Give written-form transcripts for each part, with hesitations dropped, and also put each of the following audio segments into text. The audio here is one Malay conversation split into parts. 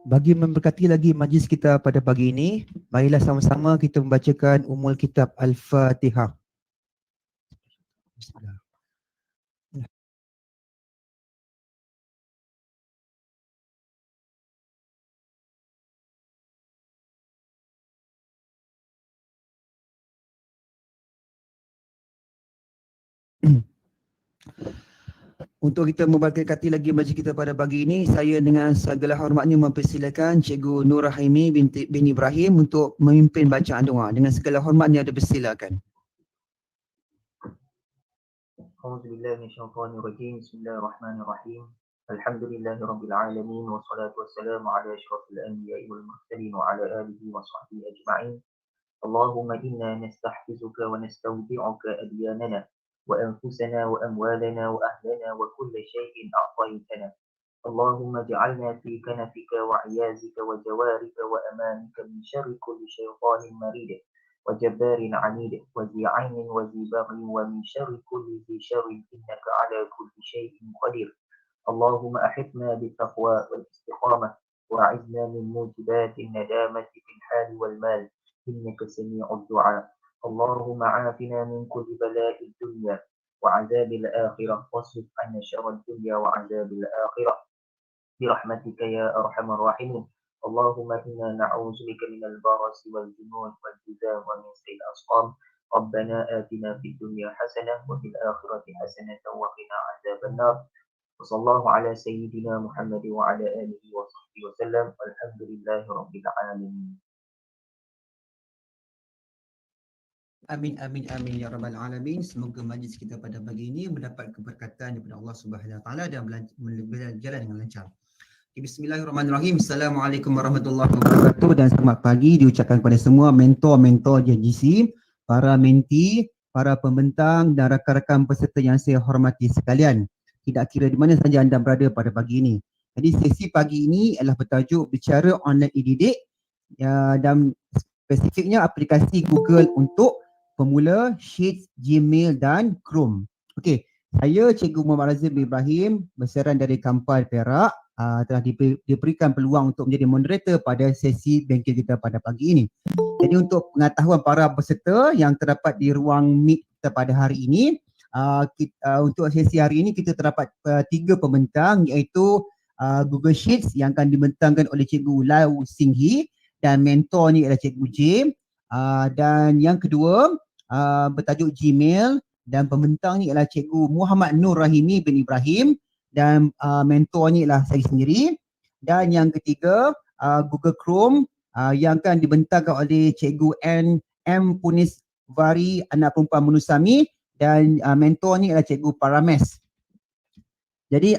Bagi memberkati lagi majlis kita pada pagi ini, marilah sama-sama kita membacakan Ummul Kitab Al-Fatihah. Bismillah. Untuk kita memberkati lagi majlis kita pada pagi ini, saya dengan segala hormatnya mempersilakan Cikgu Nur Rahimi bin Ibrahim untuk memimpin bacaan doa. Dengan segala hormatnya dipersilakan. A'udzubillahi Bismillahirrahmanirrahim. Alhamdulillahirabbil alamin wassalatu wassalamu ala asyrafil anbiya'i wal mursalin wa ala alihi wa sahbihi ajma'in. Allahumma inna nastahfizuka wa nastawdi'uka adyanana وأنفسنا وأموالنا وأهلنا وكل شيء أعطيتنا. اللهم اجعلنا في كنفك وعيازك وجوارك وأمانك من شر كل شيطان مريد وجبار عنيد وذي عين وذي بغي ومن شر كل ذي شر إنك على كل شيء قدير. اللهم أحطنا بالتقوى والاستقامة وأعذنا من موجبات الندامة في الحال والمال إنك سميع الدعاء. اللهم عافنا من كل بلاء الدنيا وعذاب الآخرة واصرف عنا شر الدنيا وعذاب الآخرة برحمتك يا أرحم الراحمين. اللهم إنا نعوذ بك من البرص والجنون والجذام ومن سيء الأسقام. ربنا آتنا في الدنيا حسنة وفي الآخرة حسنة وقنا عذاب النار. وصلى الله على سيدنا محمد وعلى آله وصحبه وسلم والحمد لله رب العالمين. Amin, amin, amin ya rabbal alamin. Semoga majlis kita pada pagi ini mendapat keberkatan daripada Allah Subhanahu Wa Taala dan berjalan dengan lancar. Bismillahirrahmanirrahim. Assalamualaikum warahmatullahi wabarakatuh dan selamat pagi diucapkan kepada semua mentor-mentor JGC, para menti, para pembentang dan rakan-rakan peserta yang saya hormati sekalian. Tidak kira di mana saja anda berada pada pagi ini. Jadi sesi pagi ini adalah bertajuk bicara online e-didik dan spesifiknya aplikasi Google untuk Pemula, Sheets, Gmail dan Chrome. Okey, saya Cikgu Muhammad Razif bin Ibrahim, berseran dari Kampar Perak, telah diberikan peluang untuk menjadi moderator pada sesi bengkel kita pada pagi ini. Jadi untuk pengetahuan para peserta yang terdapat di ruang meet kita pada hari ini, untuk sesi hari ini kita terdapat 3 pembentang iaitu Google Sheets yang akan dibentangkan oleh Cikgu Lau Singhi dan mentornya adalah Cikgu J. Dan yang kedua bertajuk Gmail dan pembentangnya ialah Cikgu Muhammad Nur Rahimi bin Ibrahim dan mentornya ialah saya sendiri. Dan yang ketiga Google Chrome yang akan dibentangkan oleh Cikgu M. Punisvari, anak perempuan Menusami, dan mentornya ialah Cikgu Parames. Jadi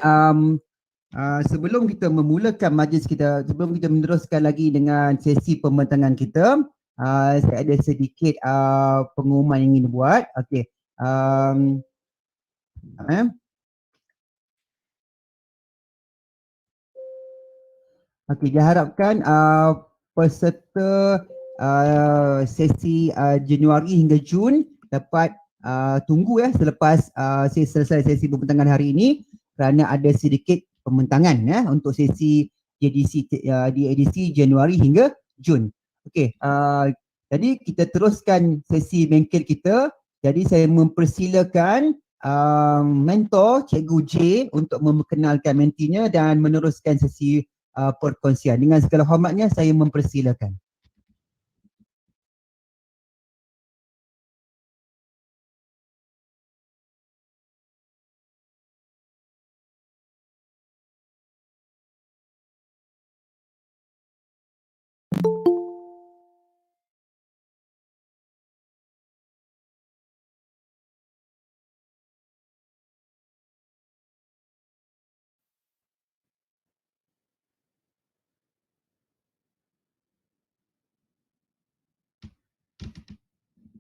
sebelum kita memulakan majlis kita, sebelum kita meneruskan lagi dengan sesi pembentangan kita, saya ada sedikit pengumuman yang ingin dibuat. Okey. Okey, diharapkan peserta sesi Januari hingga Jun dapat tunggu selepas saya selesai sesi pembentangan hari ini kerana ada sedikit pembentangan untuk sesi JDC di edisi Januari hingga Jun. Okey, jadi kita teruskan sesi bengkel kita. Jadi saya mempersilakan mentor Cikgu J untuk memperkenalkan mentinya dan meneruskan sesi perkongsian. Dengan segala hormatnya saya mempersilakan.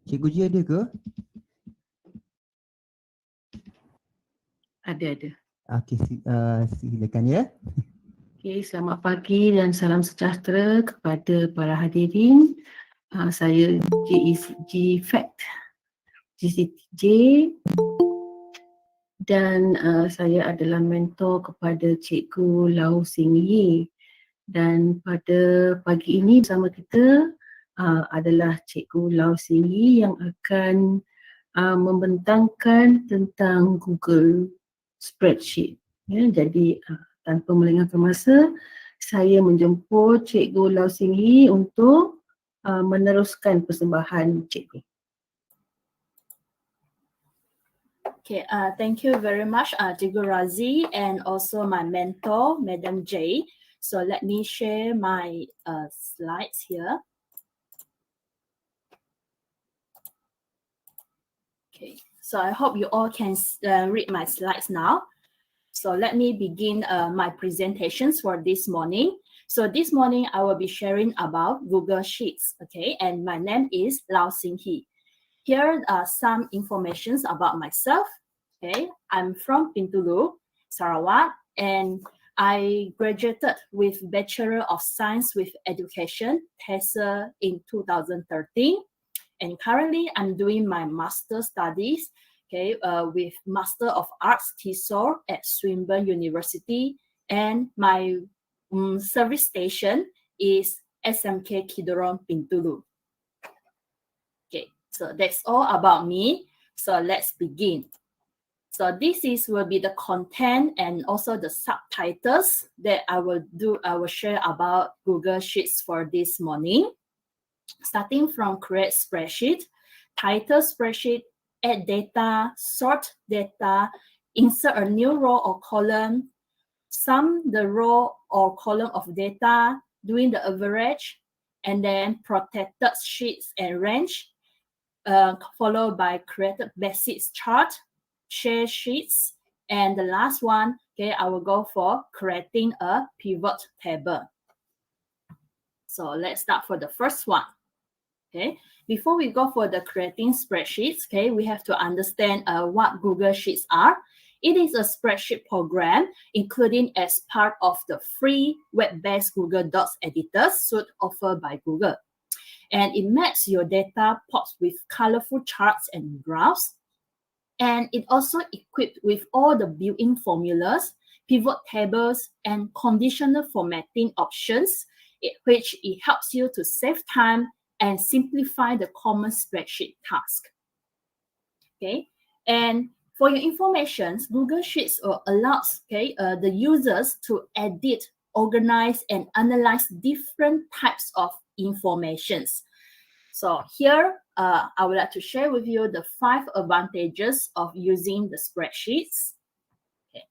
Cikgu J ada ke? Ada. Okey, silakan ya. Okey, selamat pagi dan salam sejahtera kepada para hadirin. Saya GCJ dan saya adalah mentor kepada Cikgu Lau Singhi Dan pada pagi ini bersama kita adalah Cikgu Lau Singgi yang akan membentangkan tentang Google Spreadsheet. Ya, jadi tanpa melengahkan masa, saya menjemput Cikgu Lau Singgi untuk meneruskan persembahan Cikgu. Okay, thank you very much, Cikgu Razi, and also my mentor, Madam J. So let me share my slides here. Okay, so I hope you all can read my slides now. So let me begin my presentations for this morning. So this morning I will be sharing about Google Sheets, okay, and my name is Lau Singhi. Here are some informations about myself. Okay, I'm from Bintulu, Sarawak, and I graduated with Bachelor of Science with Education, TESA, in 2013. And currently I'm doing my master studies, okay, with Master of Arts TESOL at Swinburne University, and my service station is SMK Kidorong Bintulu. Okay, so that's all about me. So let's begin. So this will be the content and also the subtitles that I will share about Google Sheets for this morning. Starting from create spreadsheet, title spreadsheet, add data, sort data, insert a new row or column, sum the row or column of data, doing the average, and then protected sheets and range, followed by created basics chart, share sheets, and the last one, okay, I will go for creating a pivot table. So let's start for the first one. Okay, before we go for the creating spreadsheets, okay, we have to understand what Google Sheets are. It is a spreadsheet program, including as part of the free web-based Google Docs editor suite offered by Google. And it makes your data pops with colorful charts and graphs. And it also equipped with all the built-in formulas, pivot tables, and conditional formatting options, which it helps you to save time and simplify the common spreadsheet task. Okay, and for your information, Google Sheets allows the users to edit, organize, and analyze different types of informations. So here, I would like to share with you the 5 advantages of using the spreadsheets. Okay.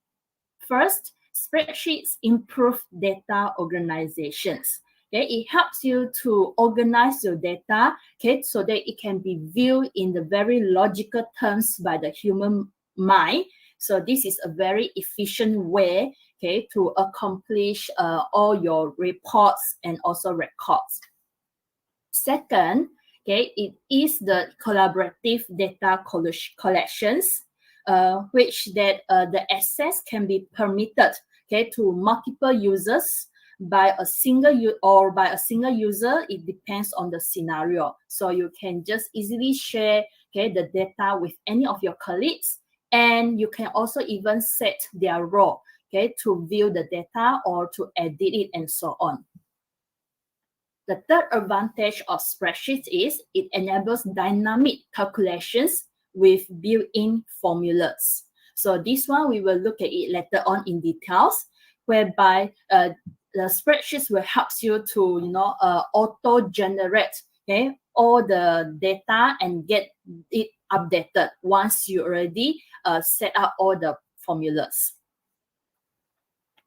First, spreadsheets improve data organizations. Okay, it helps you to organize your data, okay, so that it can be viewed in the very logical terms by the human mind. So this is a very efficient way, okay, to accomplish all your reports and also records. Second, okay, it is the collaborative data collections, which that the access can be permitted, okay, to multiple users by a single user. It depends on the scenario. So you can just easily share, okay, the data with any of your colleagues, and you can also even set their role, okay, to view the data or to edit it and so on. The third advantage of spreadsheets is it enables dynamic calculations with built-in formulas. So this one, we will look at it later on in details, whereby the spreadsheets will help you to, auto-generate, okay, all the data and get it updated once you already set up all the formulas.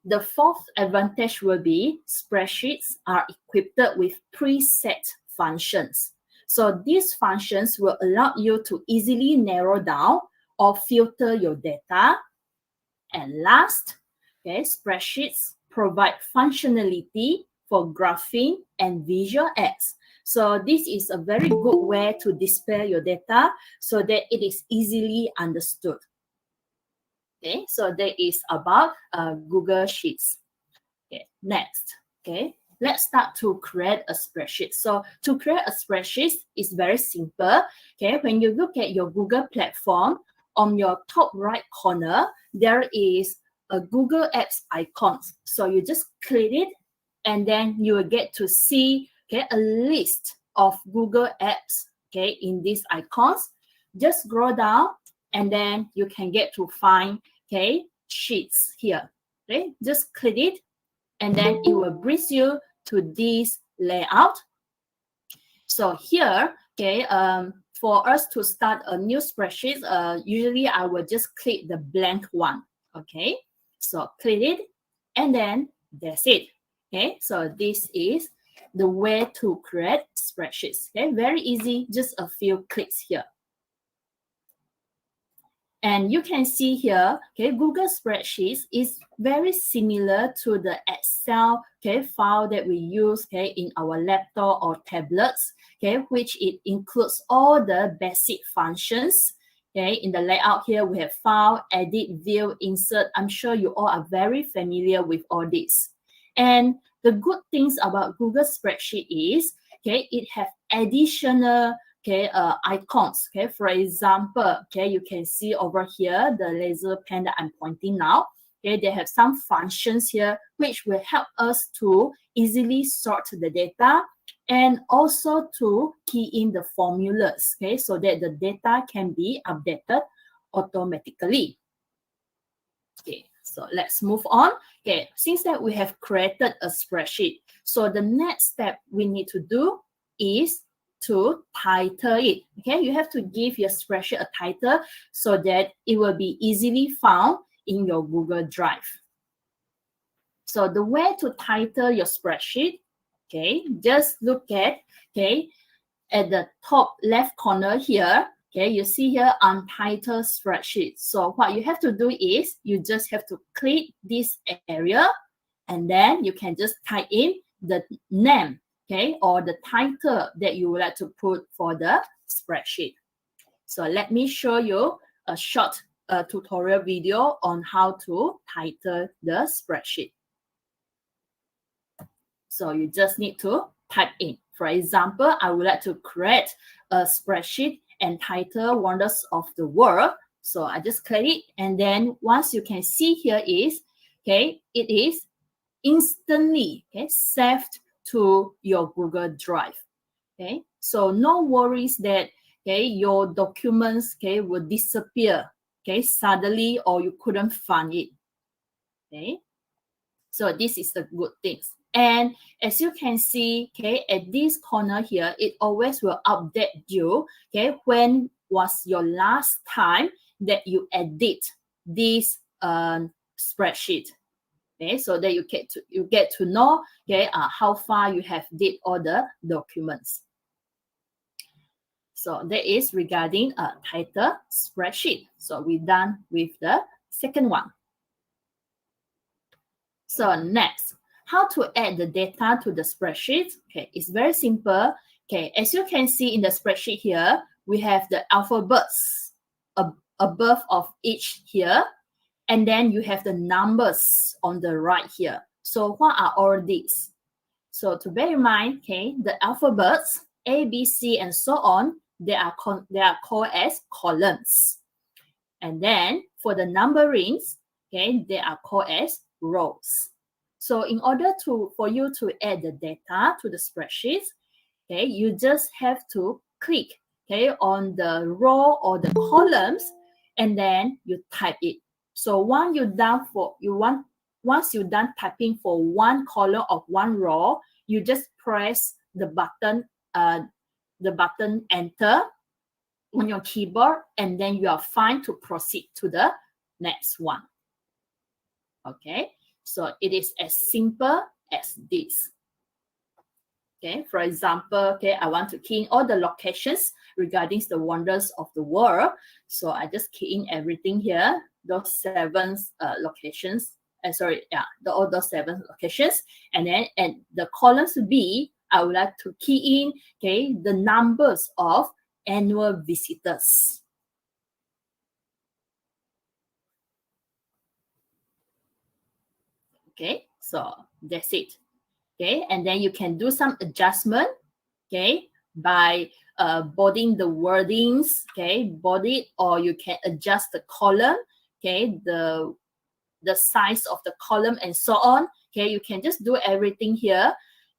The fourth advantage will be spreadsheets are equipped with preset functions. So these functions will allow you to easily narrow down or filter your data. And last, okay, spreadsheets provide functionality for graphing and visual aids. So this is a very good way to display your data so that it is easily understood. Okay, so that is about Google Sheets. Okay, next, okay, let's start to create a spreadsheet. So to create a spreadsheet is very simple. Okay, when you look at your Google platform, on your top right corner, there is a Google Apps icon. So you just click it and then you will get to see, okay, a list of Google apps, okay, in these icons. Just scroll down, and then you can get to find, okay, sheets here. Okay, just click it, and then it will bring you to this layout. So here, okay, for us to start a new spreadsheet, usually I will just click the blank one. Okay, so click it, and then that's it. Okay, so this is the way to create spreadsheets. Okay, very easy, just a few clicks here. And you can see here, okay, Google Spreadsheets is very similar to the Excel, okay, file that we use, okay, in our laptop or tablets, okay, which it includes all the basic functions. Okay, in the layout here, we have file, edit, view, insert. I'm sure you all are very familiar with all this. And the good things about Google Spreadsheet is, okay, it has additional, okay, icons. Okay, for example, okay, you can see over here the laser pen that I'm pointing now. Okay, they have some functions here which will help us to easily sort the data and also to key in the formulas. Okay, so that the data can be updated automatically. Okay, so let's move on. Okay, since that we have created a spreadsheet, so the next step we need to do is to title it. Okay, you have to give your spreadsheet a title so that it will be easily found in your Google Drive. So the way to title your spreadsheet, okay, just look at, okay, at the top left corner here, okay, you see here untitled spreadsheet. So what you have to do is you just have to click this area, and then you can just type in the name, okay, or the title that you would like to put for the spreadsheet. So let me show you a short tutorial video on how to title the spreadsheet. So you just need to type in. For example, I would like to create a spreadsheet entitled Wonders of the World. So I just click it, and then once you can see here is, okay, it is instantly, okay, saved to your Google Drive. Okay, so no worries that, okay, your documents, okay, will disappear, okay, suddenly, or you couldn't find it. Okay, so this is the good things. And as you can see, okay, at this corner here, it always will update you, okay, when was your last time that you edit this spreadsheet. Okay, so that you get to know, okay, how far you have did all the documents. So that is regarding a title spreadsheet. So we're done with the second one. So next, how to add the data to the spreadsheet. Okay, it's very simple. Okay, as you can see in the spreadsheet here, we have the alphabets above of each here, and then you have the numbers on the right here. So what are all these? So to bear in mind, okay, the alphabets A, B, C, and so on, they are called as columns. And then for the numberings, okay, they are called as rows. So in order for you to add the data to the spreadsheet, okay, you just have to click, okay, on the row or the columns, and then you type it. So once you're done typing for one column of one row, you just press the button enter on your keyboard, and then you are fine to proceed to the next one. Okay, so it is as simple as this. Okay, for example, okay, I want to key in all the locations regarding the wonders of the world. So I just key in everything here, those 7 locations. All those 7 locations. And then at the columns B, I would like to key in, okay, the numbers of annual visitors. Okay, so that's it. Okay, and then you can do some adjustment, okay, by bolding the wordings, okay, bold it, or you can adjust the column, okay, the size of the column and so on. okay, you can just do everything here,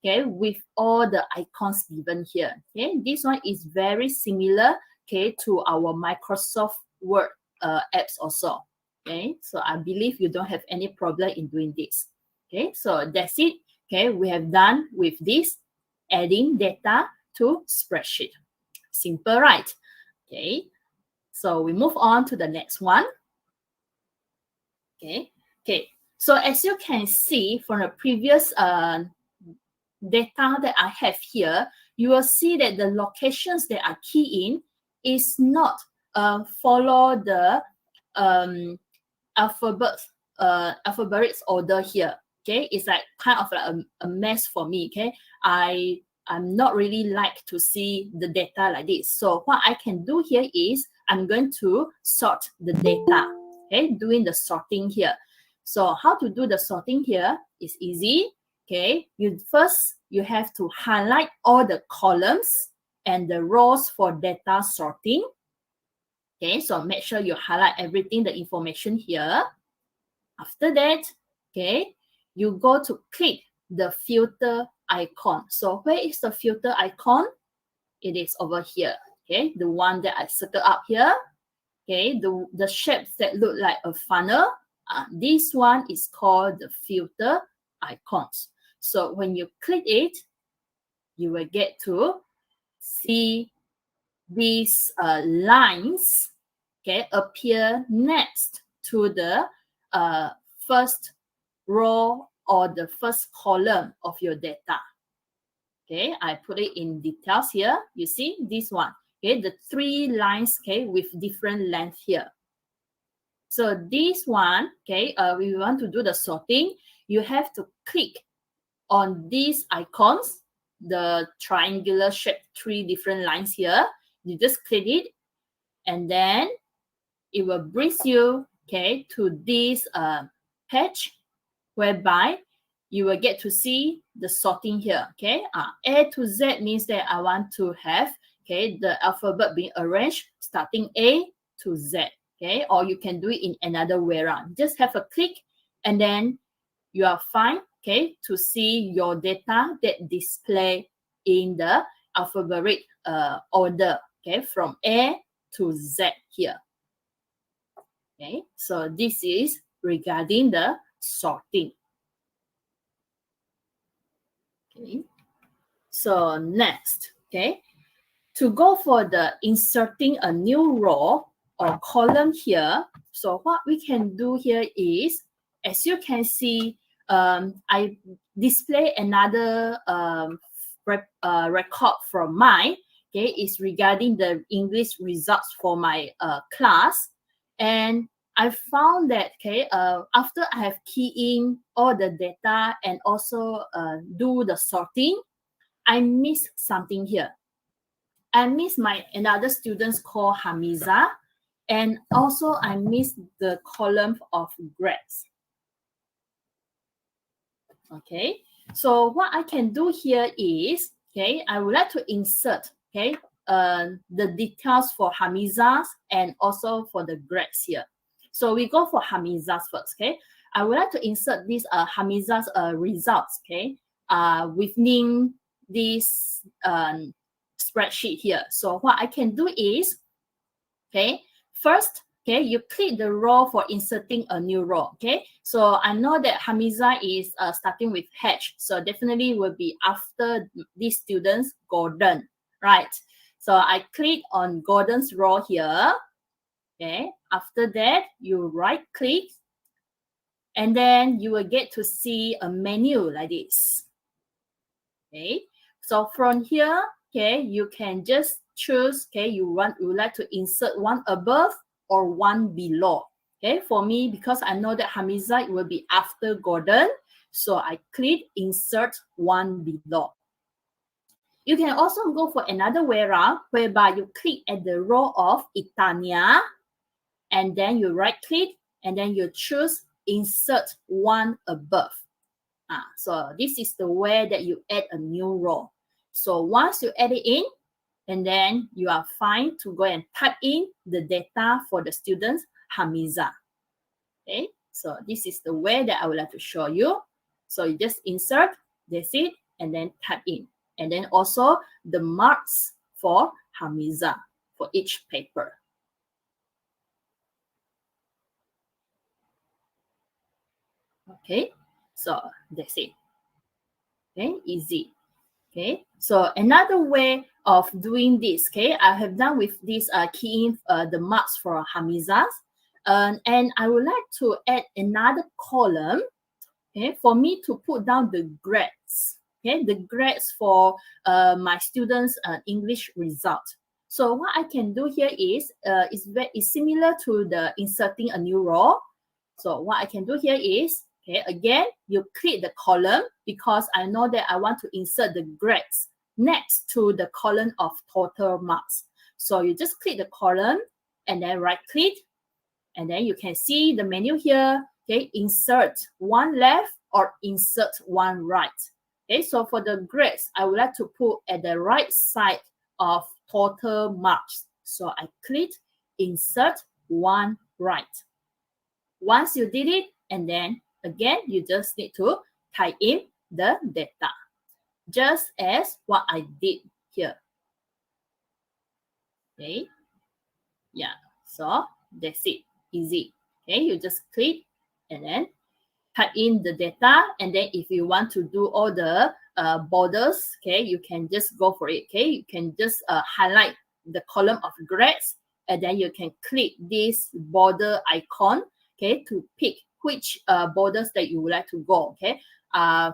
okay, with all the icons given here. Okay, this one is very similar, okay, to our Microsoft Word apps also. Okay, so I believe you don't have any problem in doing this. Okay, so that's it. Okay, we have done with this adding data to spreadsheet. Simple, right? Okay, so we move on to the next one. Okay, so as you can see from the previous data that I have here, you will see that the locations that are key in is not follow the alphabetics order here. Okay, it's like kind of like a mess for me. Okay, I'm not really like to see the data like this. So what I can do here is I'm going to sort the data. Okay, doing the sorting here. So how to do the sorting here is easy. Okay, you have to highlight all the columns and the rows for data sorting. Okay, so make sure you highlight everything, the information here. After that, okay, you go to click the filter icon. So where is the filter icon? It is over here. Okay, the one that I circled up here. Okay, the shapes that look like a funnel. This one is called the filter icons. So when you click it, you will get to see these lines, okay, appear next to the first row or the first column of your data. Okay, I put it in details here. You see this one. Okay, the 3 lines, okay, with different length here. So this one, okay, we want to do the sorting. You have to click on these icons, the triangular shape, 3 different lines here. You just click it, and then it will bring you, okay, to this page, whereby you will get to see the sorting here. Okay, A to Z means that I want to have, okay, the alphabet being arranged starting A to Z. Okay, or you can do it in another way around. Just have a click, and then you are fine, okay, to see your data that display in the alphabetic order, okay, from A to Z here. Okay, so this is regarding the sorting. Okay, so next, okay, to go for the inserting a new row or column here. So what we can do here is, as you can see, I display another record from mine. Okay, is regarding the English results for my class, and I found that, okay, after I have keyed in all the data and also do the sorting, I missed something here. I missed another students called Hamiza, and also I missed the column of grades. Okay, so what I can do here is, okay, I would like to insert, okay, the details for Hamiza's and also for the grades here. So we go for Hamiza's first. Okay, I would like to insert this Hamiza's results, okay, within this spreadsheet here. So what I can do is, okay, first, okay, you click the row for inserting a new row. Okay, so I know that Hamiza is starting with H, so definitely will be after these students Gordon, right? So I click on Gordon's row here. Okay, after that you right click, and then you will get to see a menu like this. Okay, so from here, okay, you can just choose, okay, you would like to insert one above or one below. Okay, for me, because I know that Hamiza will be after Gordon, so I click insert one below. You can also go for another way around, whereby you click at the row of Itania, and then you right click, and then you choose insert one above. So this is the way that you add a new row. So once you add it in, and then you are fine to go and type in the data for the students Hamiza. Okay, so this is the way that I would like to show you. So you just insert, that's it, and then type in. And then also the marks for Hamiza for each paper. Okay, so that's it. Okay, easy. Okay, so another way of doing this, okay, I have done with this keying the marks for Hamizas, and I would like to add another column, okay, for me to put down the grades, okay, the grades for my students' English result. So what I can do here is similar to the inserting a new row. So what I can do here is, okay, again, you click the column because I know that I want to insert the grades next to the column of total marks. So you just click the column and then right click, and then you can see the menu here, okay, insert one left or insert one right. Okay, so for the grades, I would like to put at the right side of total marks. So I click insert one right. Once you did it, and then again, you just need to type in the data, just as what I did here. Okay, yeah, so that's it, easy. Okay, you just click and then type in the data, and then if you want to do all the borders, okay, you can just go for it. Okay, you can just highlight the column of grades, and then you can click this border icon, okay, to pick which borders that you would like to go. Okay,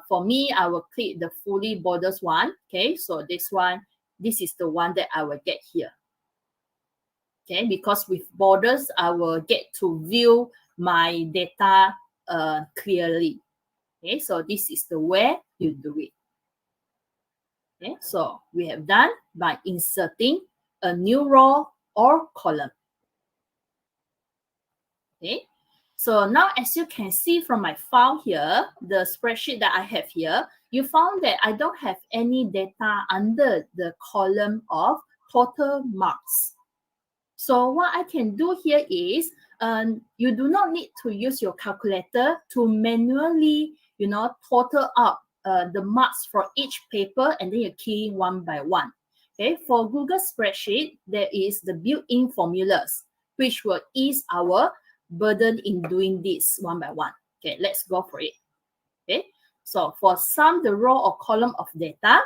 for me, I will click the fully borders one. Okay, so this one, this is the one that I will get here. Okay, because with borders, I will get to view my data clearly. Okay, so this is the way you do it. Okay, so we have done by inserting a new row or column. Okay, so now as you can see from my file here, the spreadsheet that I have here, you found that I don't have any data under the column of total marks. So what I can do here is, you do not need to use your calculator to manually, total up the marks for each paper, and then you key one by one. Okay, for Google Spreadsheet, there is the built-in formulas, which will ease our burden in doing this one by one. Okay, let's go for it. Okay, so for sum the row or column of data,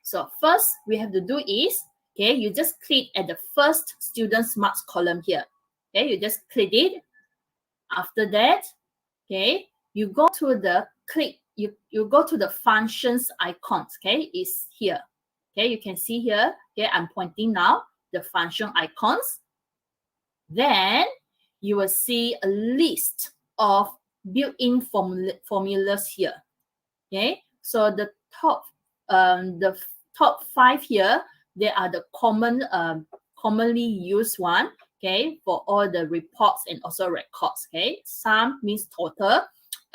so first we have to do is, okay, you just click at the first student's marks column here. Okay, you just click it. After that, okay, you go to the you go to the functions icons. Okay, it's here. Okay, you can see here. Okay, I'm pointing now the function icons. Then you will see a list of built-in formulas here. Okay, so the top 5 here, they are the commonly used one, okay, for all the reports and also records. Okay, sum means total,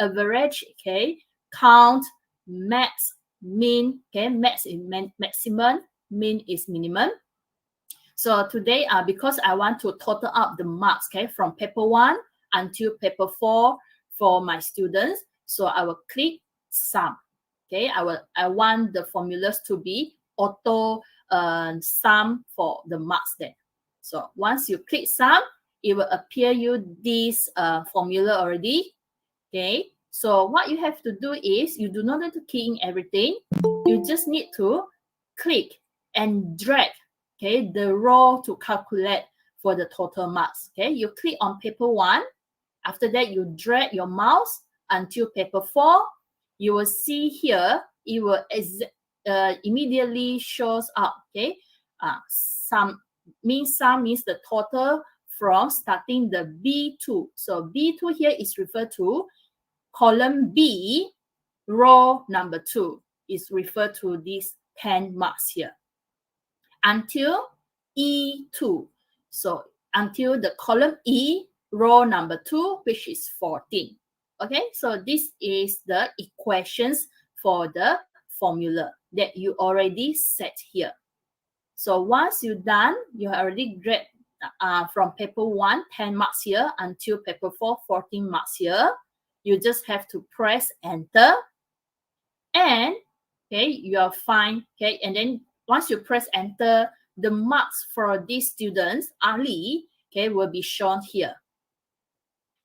average, okay, count, max, mean, okay, max is maximum, mean is minimum. So today, because I want to total up the marks, okay, from paper 1 until paper 4 for my students, so I will click sum. Okay, I want the formulas to be auto sum for the marks there. So once you click sum, it will appear you this formula already. Okay, so what you have to do is, you do not need to key in everything. You just need to click and drag, okay, the row to calculate for the total marks. Okay, you click on paper 1. After that, you drag your mouse until paper 4. You will see here, it will immediately shows up. Okay, sum means the total from starting the B2. So B2 here is referred to column B, row number 2 is referred to these 10 marks here until E2. So until the column E, row number 2, which is 14. Okay, so this is the equations for the formula that you already set here. So once you're done, you have already grabbed from paper 1, 10 marks here, until paper 4, 14 marks here. you just have to press enter, and okay, you are fine. Okay, and then once you press enter, the marks for these students, Ali, okay, will be shown here.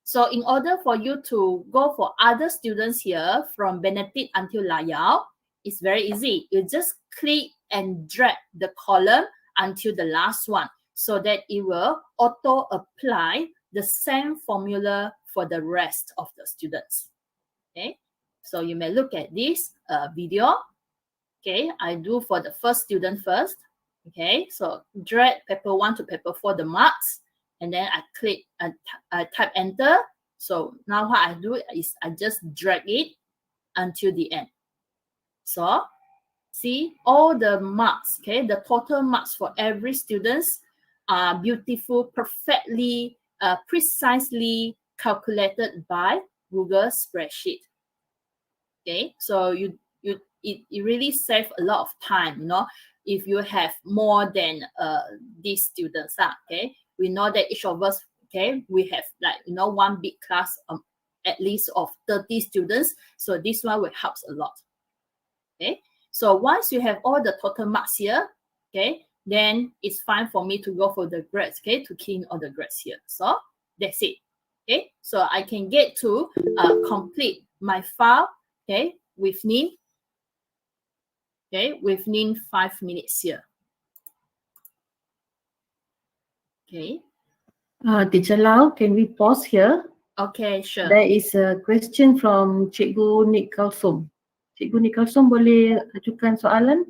So in order for you to go for other students here from Benedict until Layao, it's very easy. You just click and drag the column until the last one so that it will auto apply the same formula for the rest of the students. Okay, so you may look at this video. Okay, I do for the first student first. Okay, so drag paper 1 to paper 4 the marks, and then I click and I type enter. So now what I do is I just drag it until the end. So see all the marks, okay, the total marks for every students are beautiful, perfectly, precisely calculated by Google spreadsheet. Okay, so it really saves a lot of time, you know, if you have more than these students. Okay, we know that each of us, okay, we have like, you know, one big class at least of 30 students. So this one will help a lot. Okay, so once you have all the total marks here, okay, then it's fine for me to go for the grades, okay, to key in all the grades here. So that's it. Okay, so I can get to complete my file, okay, within 5 minutes here. Okay. Teacher Lau, can we pause here? Okay, sure. There is a question from Cikgu Nik Kalsum. Cikgu Nik Kalsum boleh ajukan soalan?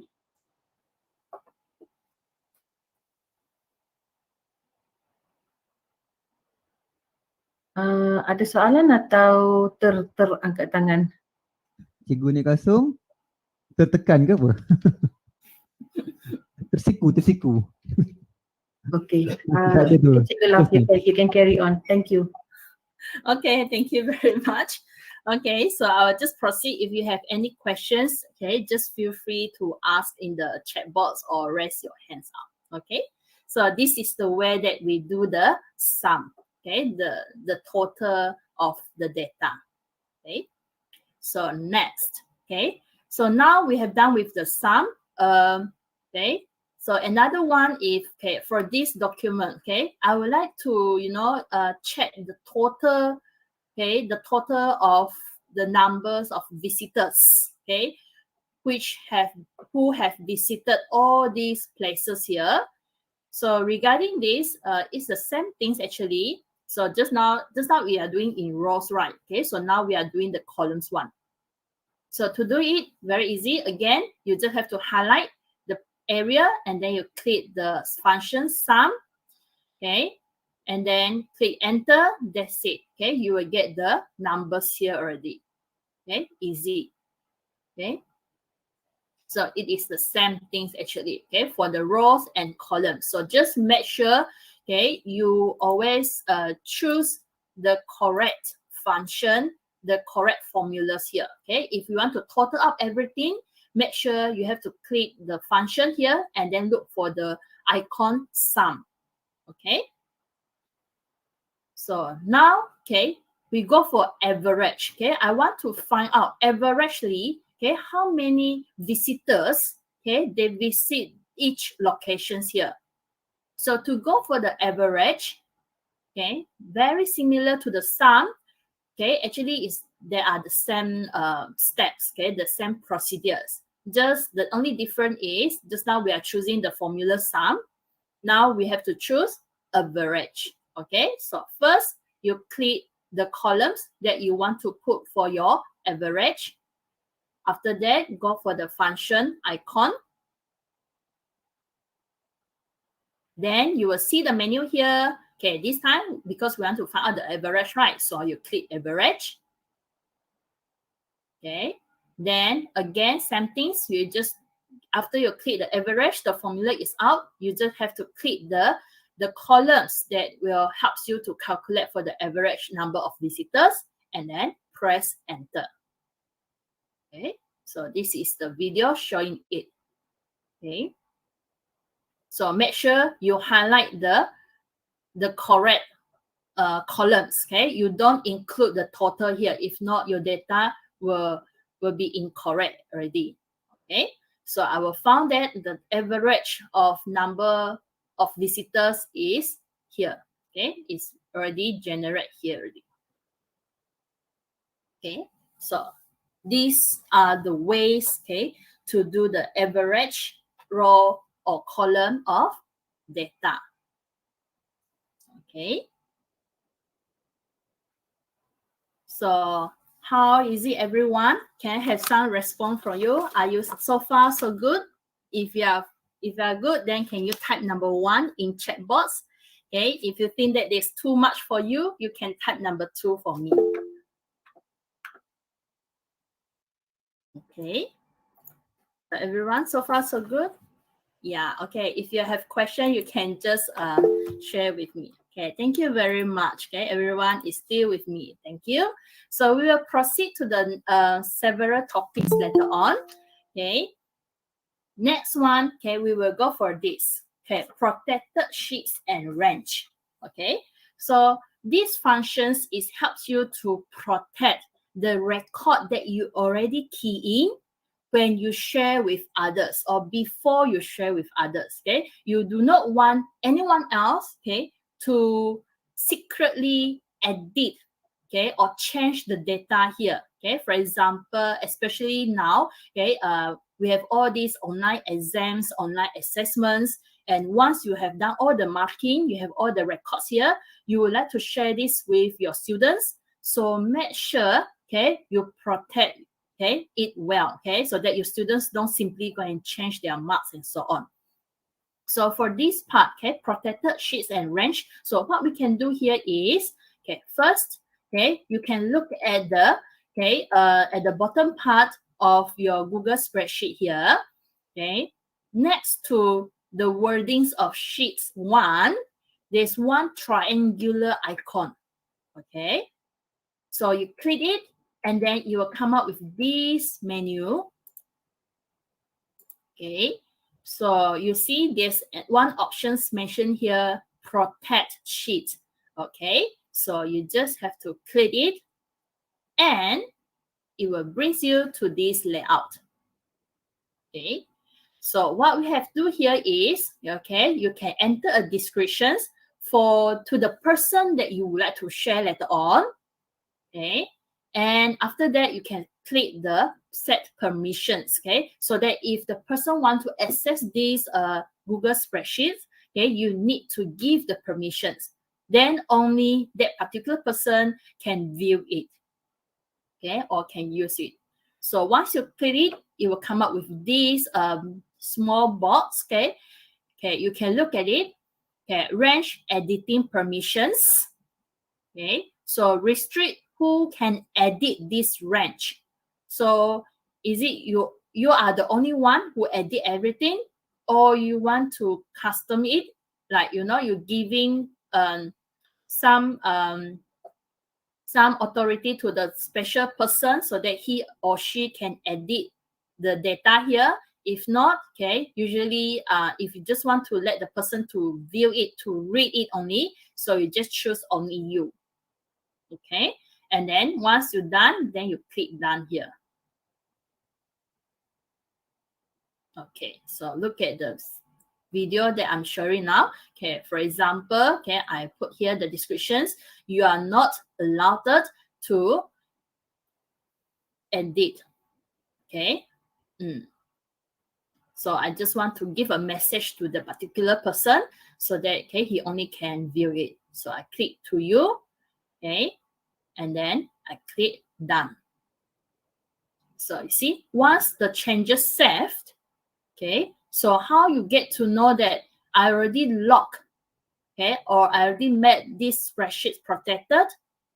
Ada soalan atau terangkat tangan? Cikgu Nik Kasum, tertekan ke apa? Tersiku. Okay. Tak ada tu. Cikgu Lau, you can carry on. Thank you. Okay, thank you very much. Okay, so I'll just proceed. If you have any questions, okay, just feel free to ask in the chat box or raise your hands up. Okay, so this is the way that we do the sum. Okay, the total of the data. Okay, so next. Okay, so now we have done with the sum. Okay, so another one is, okay, for this document, okay, I would like to, you know, check the total, okay, the total of the numbers of visitors, okay, who have visited all these places here. So regarding this, it's the same things actually. So just now we are doing in rows, right? Okay, so now we are doing the columns one. So to do it, very easy. Again, you just have to highlight the area and then you click the function sum, okay, and then click enter. That's it. Okay, you will get the numbers here already. Okay, easy. Okay, so it is the same things actually. Okay, for the rows and columns. So just make sure, okay, you always choose the correct function, the correct formulas here. Okay, if you want to total up everything, make sure you have to click the function here and then look for the icon sum. Okay, so now, okay, we go for average. Okay, I want to find out averagely, okay, how many visitors, okay, they visit each locations here. So to go for the average, okay, very similar to the sum. Okay, actually there are the same steps, okay, the same procedures. Just the only difference is just now we are choosing the formula sum. Now we have to choose average. Okay, so first you click the columns that you want to put for your average. After that, go for the function icon. Then you will see the menu here. Okay, this time because we want to find out the average, right? So you click average. Okay, then again, same things. You just, after you click the average, the formula is out. You just have to click the columns that will help you to calculate for the average number of visitors and then press enter. Okay, so this is the video showing it. Okay, so make sure you highlight the correct columns. Okay, you don't include the total here. If not, your data will be incorrect already. Okay, so I will found that the average of number of visitors is here. Okay, it's already generated here already. Okay, so these are the ways, okay, to do the average row or column of data. Okay, so how is it, everyone? Can I have some response from you? Are you so far so good? If you are good, then can you type number 1 in chat box? Okay, if you think that there's too much for you, you can type number 2 for me. Okay, so everyone, so far so good? Yeah, okay, if you have question, you can just share with me. Okay, thank you very much. Okay, everyone is still with me. Thank you. So we will proceed to the several topics later on. Okay, next one, okay, we will go for this. Okay, protected sheets and range. Okay, so these functions helps you to protect the record that you already key in when you share with others or before you share with others. Okay, you do not want anyone else, okay, to secretly edit, okay, or change the data here. Okay, for example, especially now, okay, we have all these online exams, online assessments, and once you have done all the marking, you have all the records here, you would like to share this with your students. So make sure, okay, you protect, okay, it well, okay, so that your students don't simply go and change their marks and so on. So for this part, okay, protected sheets and range. So what we can do here is, okay, first, okay, you can look at the, okay, at the bottom part of your Google spreadsheet here. Okay, next to the wordings of sheets 1, there's one triangular icon. Okay, so you click it, and then you will come up with this menu. Okay, so you see there's one options mentioned here, protect sheet. Okay, so you just have to click it, and it will bring you to this layout. Okay, so what we have to do here is, okay, you can enter a description to the person that you would like to share later on. Okay, and after that you can click the set permissions. Okay, so that if the person wants to access this Google spreadsheet, okay, you need to give the permissions. Then only that particular person can view it, okay, or can use it. So once you click it, it will come up with this small box. Okay, you can look at it. Okay, range editing permissions. Okay, so restrict who can edit this range. So is it you are the only one who edit everything, or you want to custom it, like, you know, you're giving some authority to the special person so that he or she can edit the data here. If not, okay, usually if you just want to let the person to view it, to read it only, so you just choose only you. Okay, and then once you're done, then you click done here. Okay, so look at the video that I'm showing now. Okay, for example, okay, I put here the descriptions. You are not allowed to edit. Okay, so I just want to give a message to the particular person so that, okay, he only can view it. So I click to you, okay, and then I click done. So you see, once the changes saved, okay, so how you get to know that I already logged, okay, or I already made this spreadsheet protected,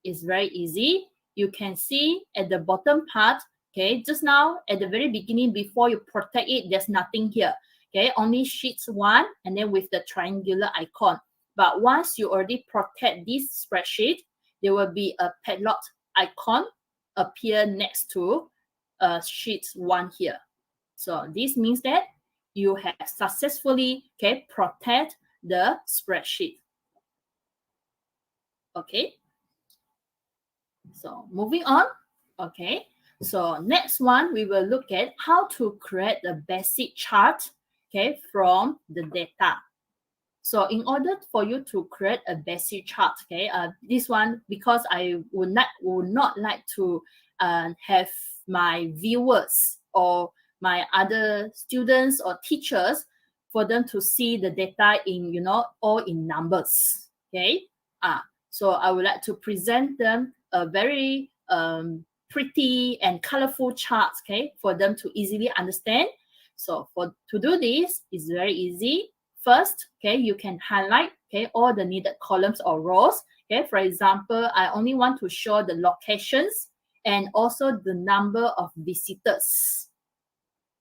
is very easy. You can see at the bottom part, okay, just now at the very beginning, before you protect it, there's nothing here. Okay, only sheets 1 and then with the triangular icon. But once you already protect this spreadsheet, there will be a padlock icon appear next to sheet 1 here. So this means that you have successfully, okay, protect the spreadsheet. Okay. So moving on. Okay. So next one, we will look at how to create the basic chart, okay, from the data. So in order for you to create a basic chart, okay, this one, because I would not like to have my viewers or my other students or teachers for them to see the data in, all in numbers, okay. So I would like to present them a very pretty and colorful chart, okay, for them to easily understand. So to do this is very easy. First, okay, you can highlight, okay, all the needed columns or rows. Okay, for example, I only want to show the locations and also the number of visitors.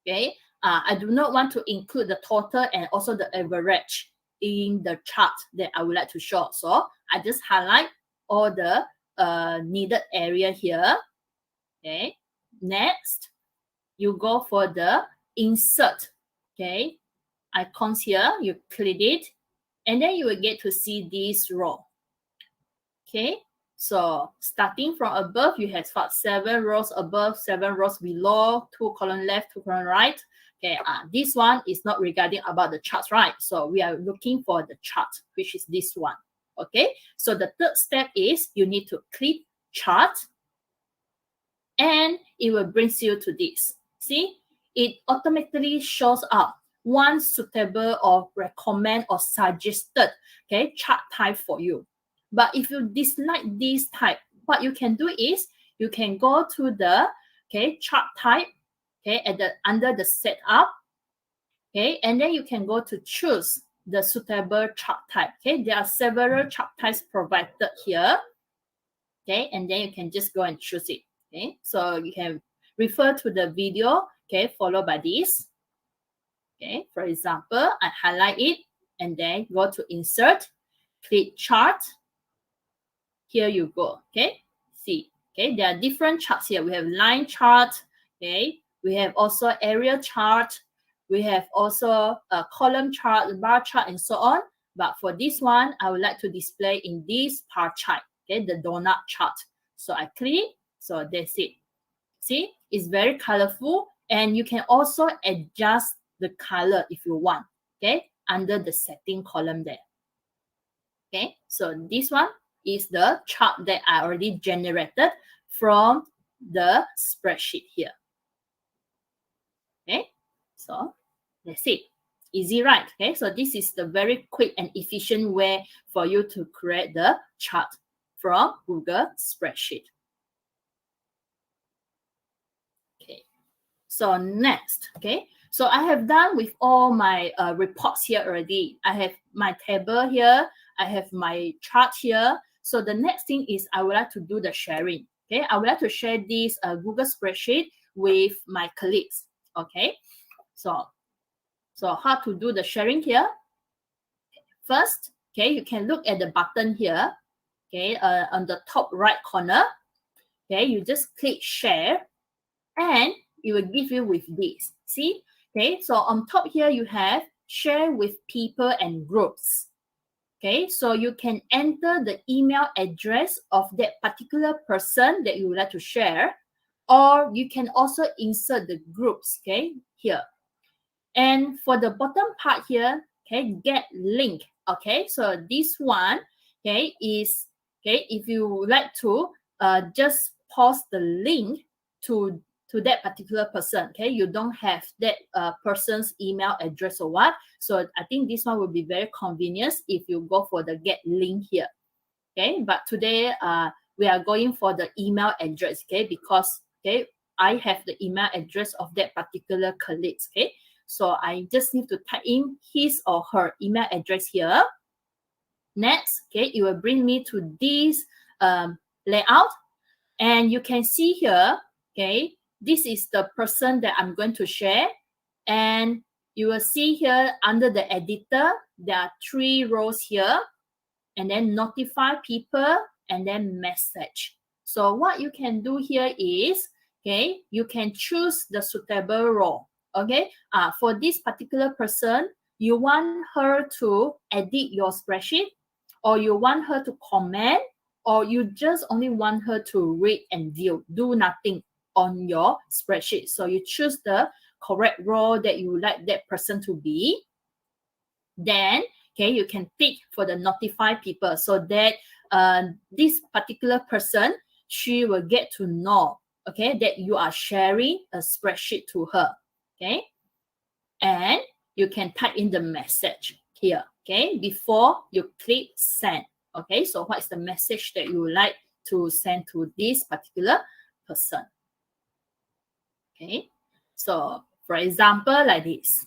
Okay, I do not want to include the total and also the average in the chart that I would like to show. So I just highlight all the needed area here. Okay, next, you go for the insert, okay, icons here, you click it, and then you will get to see this row. Okay, so starting from above, you have got 7 rows above, 7 rows below, 2 column left, 2 column right. Okay, this one is not regarding about the charts, right? So we are looking for the chart, which is this one. Okay, so the third step is you need to click chart, and it will bring you to this. See, it automatically shows up one suitable or recommend or suggested, okay, chart type for you. But if you dislike this type, what you can do is you can go to the chart type, okay, under the setup, okay, and then you can go to choose the suitable chart type. Okay, there are several chart types provided here. Okay, and then you can just go and choose it. Okay, so you can refer to the video, okay, followed by this. Okay, for example, I highlight it and then go to insert, click chart. Here you go. Okay, see, okay, there are different charts here. We have line chart, okay, we have also area chart, we have also a column chart, bar chart, and so on. But for this one, I would like to display in this bar chart, okay, the donut chart. So I click, so that's it. See, it's very colorful, and you can also adjust the color if you want, okay, under the setting column there. Okay, so this one is the chart that I already generated from the spreadsheet here. Okay, so that's it. Easy, right? Okay, so this is the very quick and efficient way for you to create the chart from Google Spreadsheet. Okay, so next, okay, so I have done with all my reports here already. I have my table here, I have my chart here. So the next thing is I would like to do the sharing. Okay, I would like to share this Google Spreadsheet with my colleagues. Okay, so how to do the sharing here? First, okay, you can look at the button here. Okay, on the top right corner. Okay, you just click share, and it will give you with this. See, okay, so on top here you have share with people and groups. Okay, so you can enter the email address of that particular person that you would like to share, or you can also insert the groups, okay, here. And for the bottom part here, okay, get link. Okay, so this one, okay, is, okay, if you would like to just post the link to that particular person, okay, you don't have that person's email address or what. So I think this one will be very convenient if you go for the get link here. Okay, but today we are going for the email address, okay, because, okay, I have the email address of that particular colleague, okay. So I just need to type in his or her email address here. Next, okay, it will bring me to this layout, and you can see here, okay, this is the person that I'm going to share, and you will see here under the editor, there are 3 rows here, and then notify people, and then message. So what you can do here is, okay, you can choose the suitable role. Okay, for this particular person, you want her to edit your spreadsheet, or you want her to comment, or you just only want her to read and view, do nothing on your spreadsheet. So you choose the correct role that you would like that person to be. Then, okay, you can tick for the notify people so that this particular person, she will get to know, okay, that you are sharing a spreadsheet to her, okay? And you can type in the message here, okay, before you click send, okay? So what is the message that you would like to send to this particular person? Okay, so for example, like this.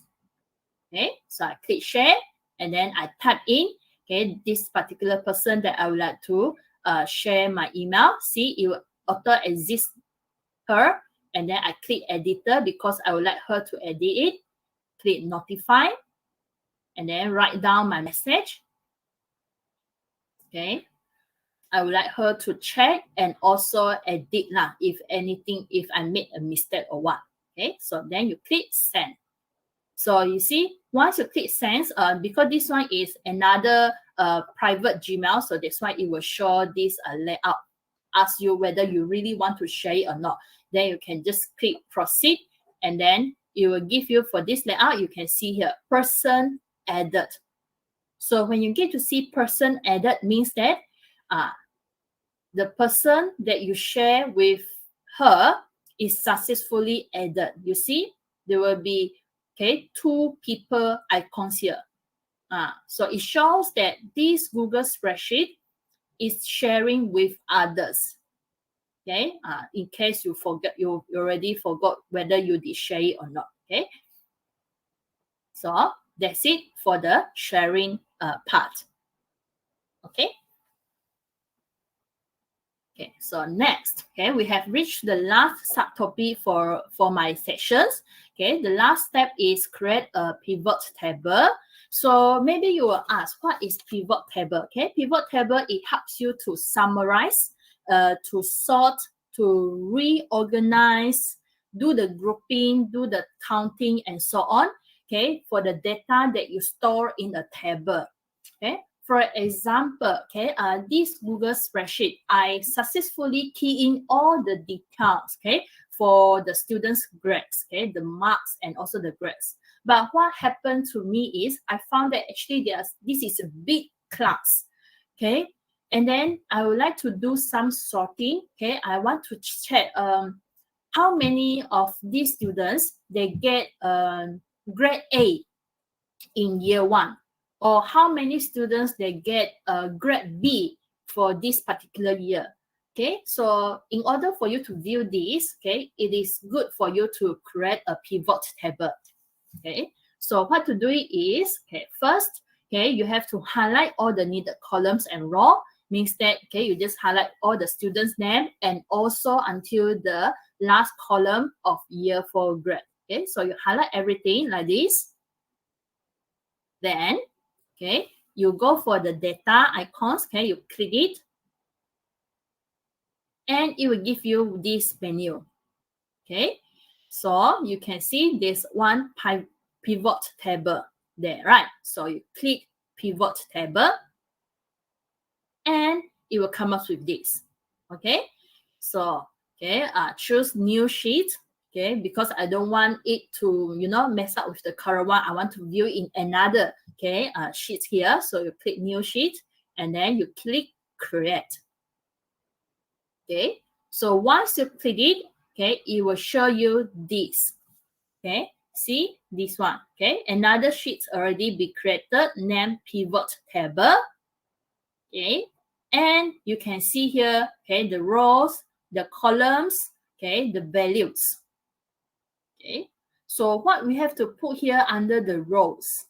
Okay, so I click share and then I type in, okay, this particular person that I would like to share my email. See, it will auto exist her, and then I click editor because I would like her to edit it. Click notify and then write down my message. Okay, I would like her to check and also edit lah if anything, if I made a mistake or what. Okay, so then you click send. So you see, once you click send, because this one is another private Gmail, so that's why it will show this layout, ask you whether you really want to share it or not. Then you can just click proceed, and then it will give you, for this layout, you can see here, person added. So when you get to see person added, means that the person that you share with her is successfully added. You see, there will be, okay, 2 people icons here. So it shows that this Google spreadsheet is sharing with others. Okay, in case you forget, you already forgot whether you did share it or not. Okay, so that's it for the sharing part. Okay. Okay, so next, okay, we have reached the last subtopic for my sessions. Okay, the last step is create a pivot table. So maybe you will ask, what is pivot table? Okay, pivot table, it helps you to summarize, to sort, to reorganize, do the grouping, do the counting, and so on. Okay, for the data that you store in a table. Okay. For example, okay, this Google spreadsheet, I successfully key in all the details, okay, for the students' grades, okay, the marks and also the grades. But what happened to me is I found that actually this is a big class, okay, and then I would like to do some sorting, okay. I want to check how many of these students they get grade A in year 1. Or how many students they get grade B for this particular year. Okay, so in order for you to view this, okay, it is good for you to create a pivot table. Okay, so what to do is, okay, first, okay, you have to highlight all the needed columns and row. Means that, okay, you just highlight all the students' name and also until the last column of year 4 grade. Okay, so you highlight everything like this. Then, okay, you go for the data icons, okay, you click it, and it will give you this menu, okay. So you can see there's one pivot table there, right? So you click pivot table, and it will come up with this, okay. So, okay, choose new sheet, okay, because I don't want it to, mess up with the current one. I want to view in another, okay, sheet here. So you click new sheet and then you click create. Okay, so once you click it, okay, it will show you this. Okay, see this one. Okay, another sheet already be created, named pivot table. Okay, and you can see here, okay, the rows, the columns, okay, the values. Okay, so what we have to put here under the rows,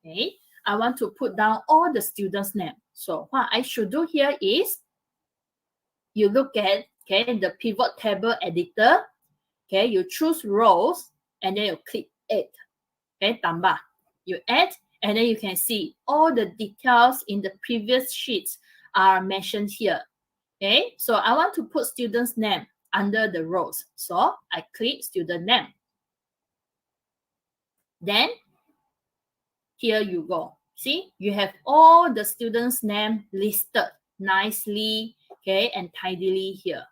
okay, I want to put down all the students' name. So what I should do here is, you look at, okay, the pivot table editor, okay, you choose rows, and then you click add, okay, tambah. You add, and then you can see all the details in the previous sheets are mentioned here. Okay, so I want to put student's name under the rows. So I click student name. Then here you go. See, you have all the students' name listed nicely, okay, and tidily here.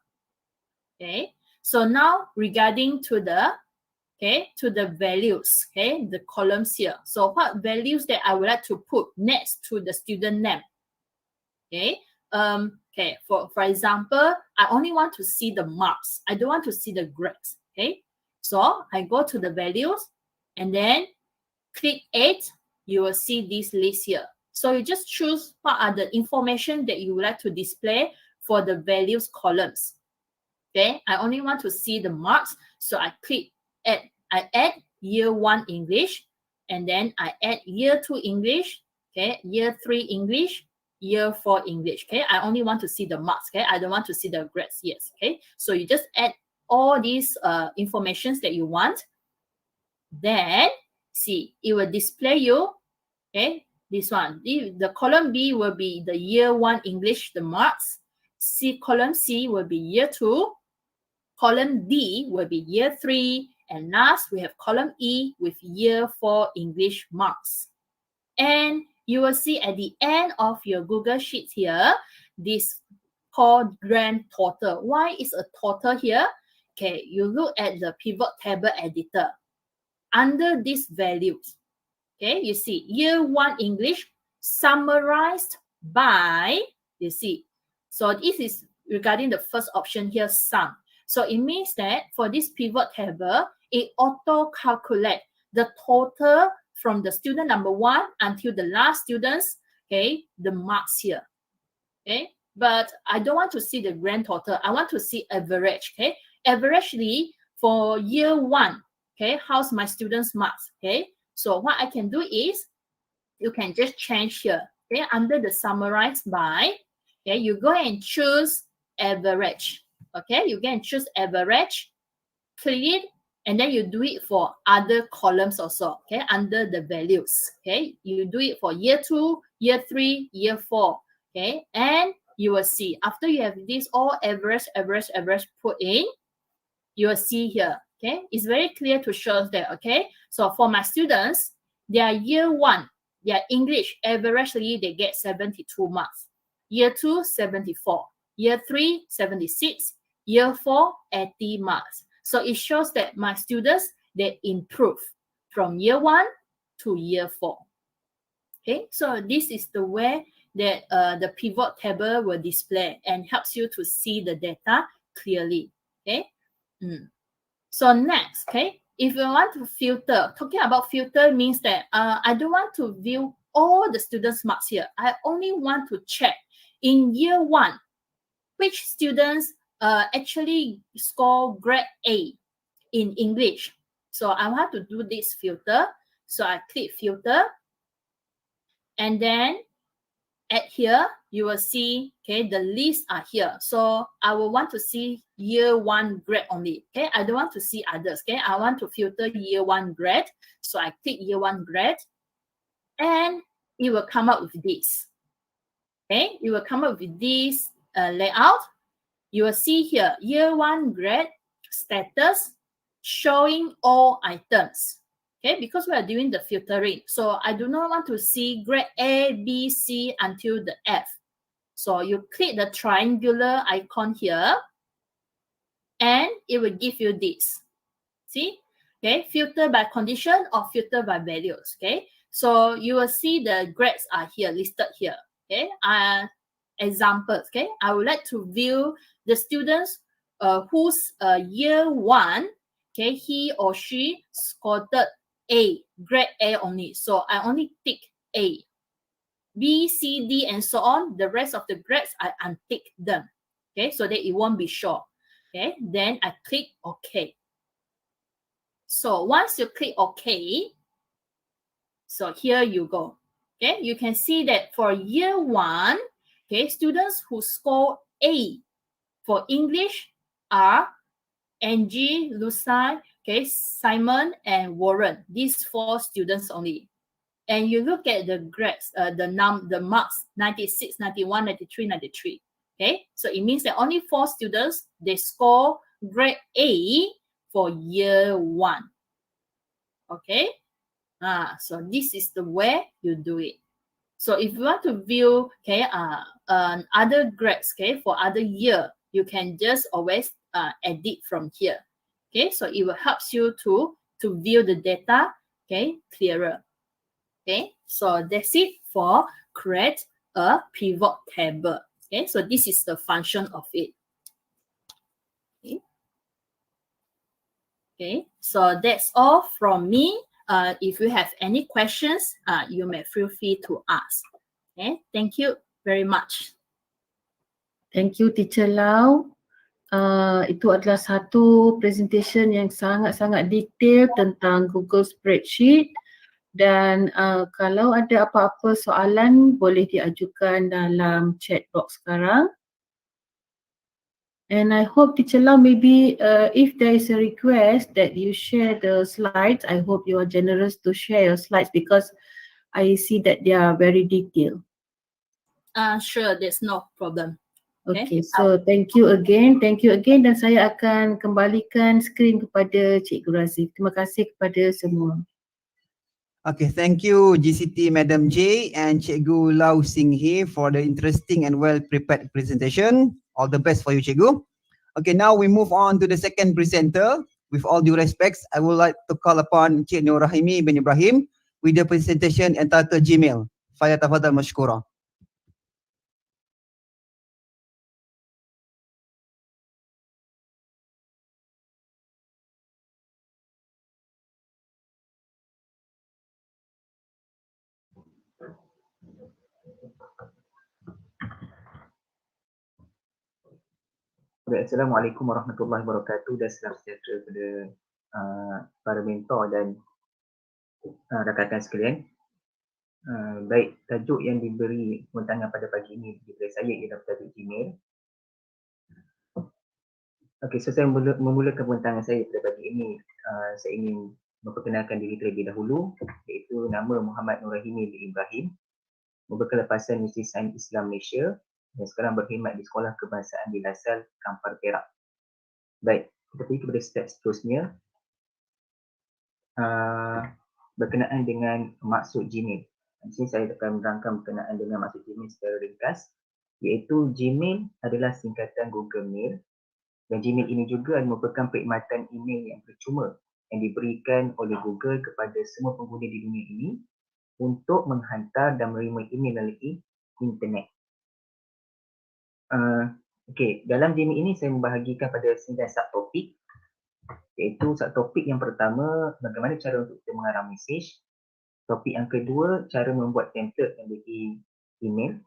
Okay, so now regarding to the values, okay, the columns here. So what values that I would like to put next to the student name? Okay, for example, I only want to see the marks. I don't want to see the grades. Okay, so I go to the values and then click 8. You will see this list here. So you just choose what are the information that you would like to display for the values columns. Okay, I only want to see the marks, so I click add. I add year 1 English, and then I add year 2 English, okay, year 3 English, year 4 English. Okay, I only want to see the marks. Okay, I don't want to see the grades. Yes. Okay, so you just add all these informations that you want. Then see, it will display you. Okay, this one. The column B will be the year 1 English, the marks. Column C will be year 2. Column D will be year 3. And last, we have column E with year 4 English marks. And you will see at the end of your Google Sheet here, this called grand total. Why is a total here? Okay, you look at the pivot table editor. Under these values, okay, you see year 1 English summarized by, you see. So this is regarding the first option here, sum. So it means that for this pivot table, it auto-calculate the total from the student number 1 until the last students, okay, the marks here. Okay, but I don't want to see the grand total. I want to see average. Okay, averagely for year 1, okay, how's my students' marks? Okay, so what I can do is you can just change here. Okay, under the summarized by, okay, you go and choose average. Okay, you can choose average, click it, and then you do it for other columns also. Okay, under the values. Okay, you do it for year 2, year 3, year 4. Okay, and you will see after you have this all average put in, you will see here. Okay, it's very clear to show that. Okay, so for my students, their year 1, their English averagely they get 72 marks. Year 2, 74. Year 3, 76. Year 4, 80 marks. So it shows that my students, they improve from year 1 to year 4. Okay, so this is the way that the pivot table will display and helps you to see the data clearly. Okay. So next, okay, if you want to filter, talking about filter means that I don't want to view all the students' marks here. I only want to check in year 1, which students actually score grade A in English. So I want to do this filter. So I click filter. And then at here, you will see, okay, the lists are here. So I will want to see year 1 grade only. Okay, I don't want to see others. Okay, I want to filter year 1 grade. So I click year 1 grade. And it will come up with this. Okay, it will come up with this layout. You will see here, year 1 grade status showing all items. Okay, because we are doing the filtering. So I do not want to see grade A, B, C until the F. So you click the triangular icon here and it will give you this. See? Okay, filter by condition or filter by values. Okay, so you will see the grades are here, listed here. Okay, examples. Okay, I would like to view the students whose year 1, okay, he or she scored A, grade A only. So I only tick A. B, C, D, and so on. The rest of the grades, I untick them. Okay, so that it won't be shown. Okay, then I click OK. So once you click OK, so here you go. Okay, you can see that for year 1, okay, students who score A for English are Angie, Lucy, okay, Simon, and Warren. These 4 students only. And you look at the grades, the marks, 96, 91, 93, 93. Okay, so it means that only 4 students, they score grade A for year 1. Okay, so this is the way you do it. So if you want to view other grades, okay, for other year, you can just always edit from here. Okay, so it will help you to view the data, okay, clearer. Okay, so that's it for create a pivot table. Okay, so this is the function of it. Okay, okay, so that's all from me. If you have any questions, you may feel free to ask. Okay, thank you very much. Thank you, Teacher Lau. Itu adalah satu presentation yang sangat-sangat detail tentang Google Spreadsheet, dan kalau ada apa-apa soalan boleh diajukan dalam chat box sekarang. And I hope Teacher Lau, maybe if there is a request that you share the slides, I hope you are generous to share your slides because I see that they are very detailed. Sure, there's no problem. Okay, so thank you again, dan saya akan kembalikan skrin kepada Cikgu Razif. Terima kasih kepada semua. Okay, thank you GCT Madam J and Cikgu Lau Sing Hee for the interesting and well-prepared presentation. All the best for you, Cikgu. Okay, now we move on to the second presenter. With all due respects, I would like to call upon Cik Nur Rahimi bin Ibrahim with the presentation entitled Gmail. Falyatafadhal mashkura. Assalamualaikum warahmatullahi wabarakatuh dan salam sejahtera kepada para mentor dan rakan-rakan sekalian. Baik, tajuk yang diberi pembintangan pada pagi ini diberi saya ialah tajuk Gmail. Okey, so saya memulakan pembintangan saya pada pagi ini. Saya ingin memperkenalkan diri terlebih dahulu, iaitu nama Muhammad Nur Rahimi bin Ibrahim, membekal lepasan Universiti Sains Islam Malaysia dan sekarang berkhidmat di Sekolah Kebangsaan di Lasal, Kampar Perak. Baik, kita pergi kepada step seterusnya. Berkenaan dengan maksud Gmail. Di sini saya akan merangkam berkenaan dengan maksud Gmail secara ringkas, iaitu Gmail adalah singkatan Google Mail, dan Gmail ini juga merupakan perkhidmatan email yang percuma yang diberikan oleh Google kepada semua pengguna di dunia ini untuk menghantar dan menerima email melalui internet. Okey, dalam Gmail ini saya membahagikan pada 9 subtopik, iaitu subtopik yang pertama, bagaimana cara untuk kita mengarang mesej. Topik yang kedua, cara membuat template melalui email.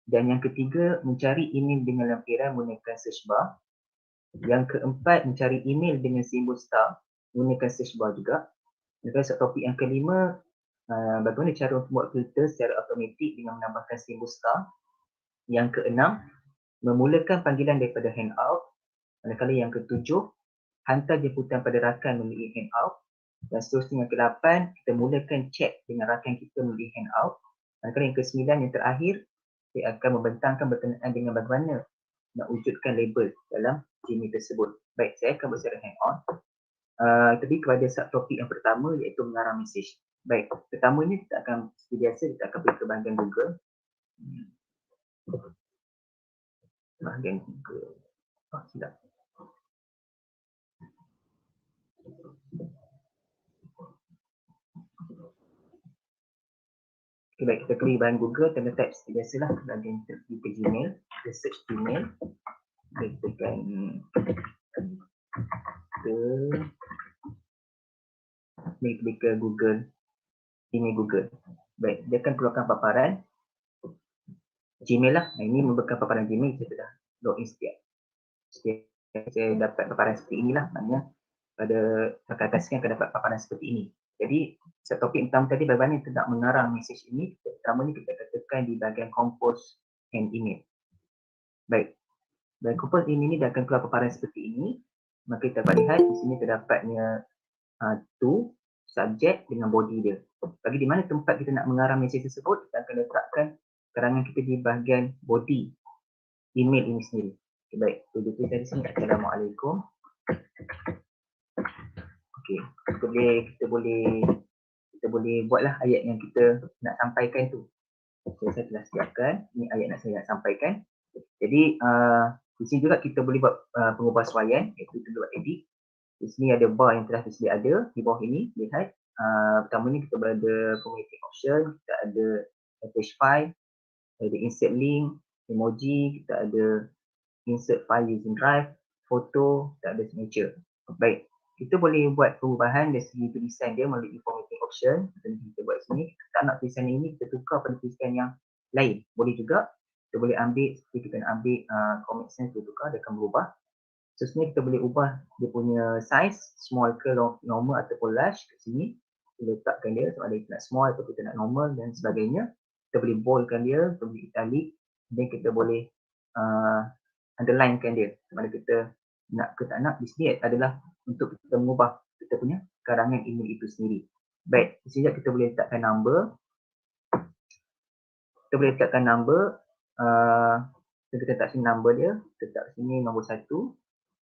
Dan yang ketiga, mencari email dengan lampiran menggunakan search bar. Yang keempat, mencari email dengan simbol star menggunakan search bar juga. Dan subtopik yang kelima, bagaimana cara untuk buat filter secara automatik dengan menambahkan simbol star. Yang keenam, memulakan panggilan daripada handout. Manakala yang ketujuh, hantar jemputan pada rakan melalui handout. Dan seterusnya yang ke-8, kita mulakan chat dengan rakan kita melalui handout. Manakala yang ke-9 yang terakhir, saya akan membentangkan berkenaan dengan bagaimana nak wujudkan label dalam Gmail tersebut. Baik, saya akan bersara handout. Tapi kepada subtopik yang pertama, iaitu mengarang mesej. Baik, pertamanya kita akan seperti biasa, kita akan pergi ke bahagian Google. Bahagian Google. Silap. Okay, baik, kita klik bahagian Google, tanda type seperti biasalah, bahagian kita pergi ke Gmail, kita search Gmail, kita tekan ke Google, Gmail Google. Baik, dia akan keluarkan paparan Gmail lah. Ini merupakan paparan Gmail, saya sudah login setiap saya dapat paparan seperti inilah, maknanya pada rakan-rakan sekalian akan dapat paparan seperti ini. Jadi, topik pertama tadi bagaimana kita nak mengarang mesej ini, pertama ni kita tekan di bahagian compose and email. Baik, dan compose ini dia akan keluar paparan seperti ini. Maka kita dapat lihat di sini terdapatnya to, subjek dengan body dia. Bagi di mana tempat kita nak mengarang mesej tersebut, kita akan letakkan keterangan kita di bahagian body email ini sendiri. Okay, baik, itu dari sini. Assalamualaikum. Okey, kita boleh buatlah ayat yang kita nak sampaikan tu. Saya telah siapkan. Ini ayat nak saya sampaikan. Jadi di sini juga kita boleh buat pengubahsuaian, iaitu kita buat edit. Di sini ada bar yang telah tersedia ada di bawah ini. Lihat. Pertama ni kita berada formatting option, kita ada attach file, ada insert link, emoji, kita ada insert file using drive, foto, kita ada signature. Baik, kita boleh buat perubahan dari segi tulisan dia melalui formatting option. Kita buat sini, kita tak nak tulisan ini kita tukar pada tulisan yang lain. Boleh juga, kita boleh ambil, seperti kita nak ambil Comic Sans, kita tukar, dia akan berubah. Seterusnya kita boleh ubah dia punya size, small ke normal ataupun large kat sini. Kita letakkan dia sama ada kita nak small atau kita nak normal dan sebagainya. Kita boleh boldkan dia, kita boleh italic, dan kita boleh underlinekan dia. Sama ada kita nak ke tak nak. Di sini adalah untuk kita mengubah kita punya karangan email itu sendiri. Baik, di sini kita boleh letakkan number. Kita boleh letakkan number. Kita letak sini number dia. Kita letak sini nombor 1.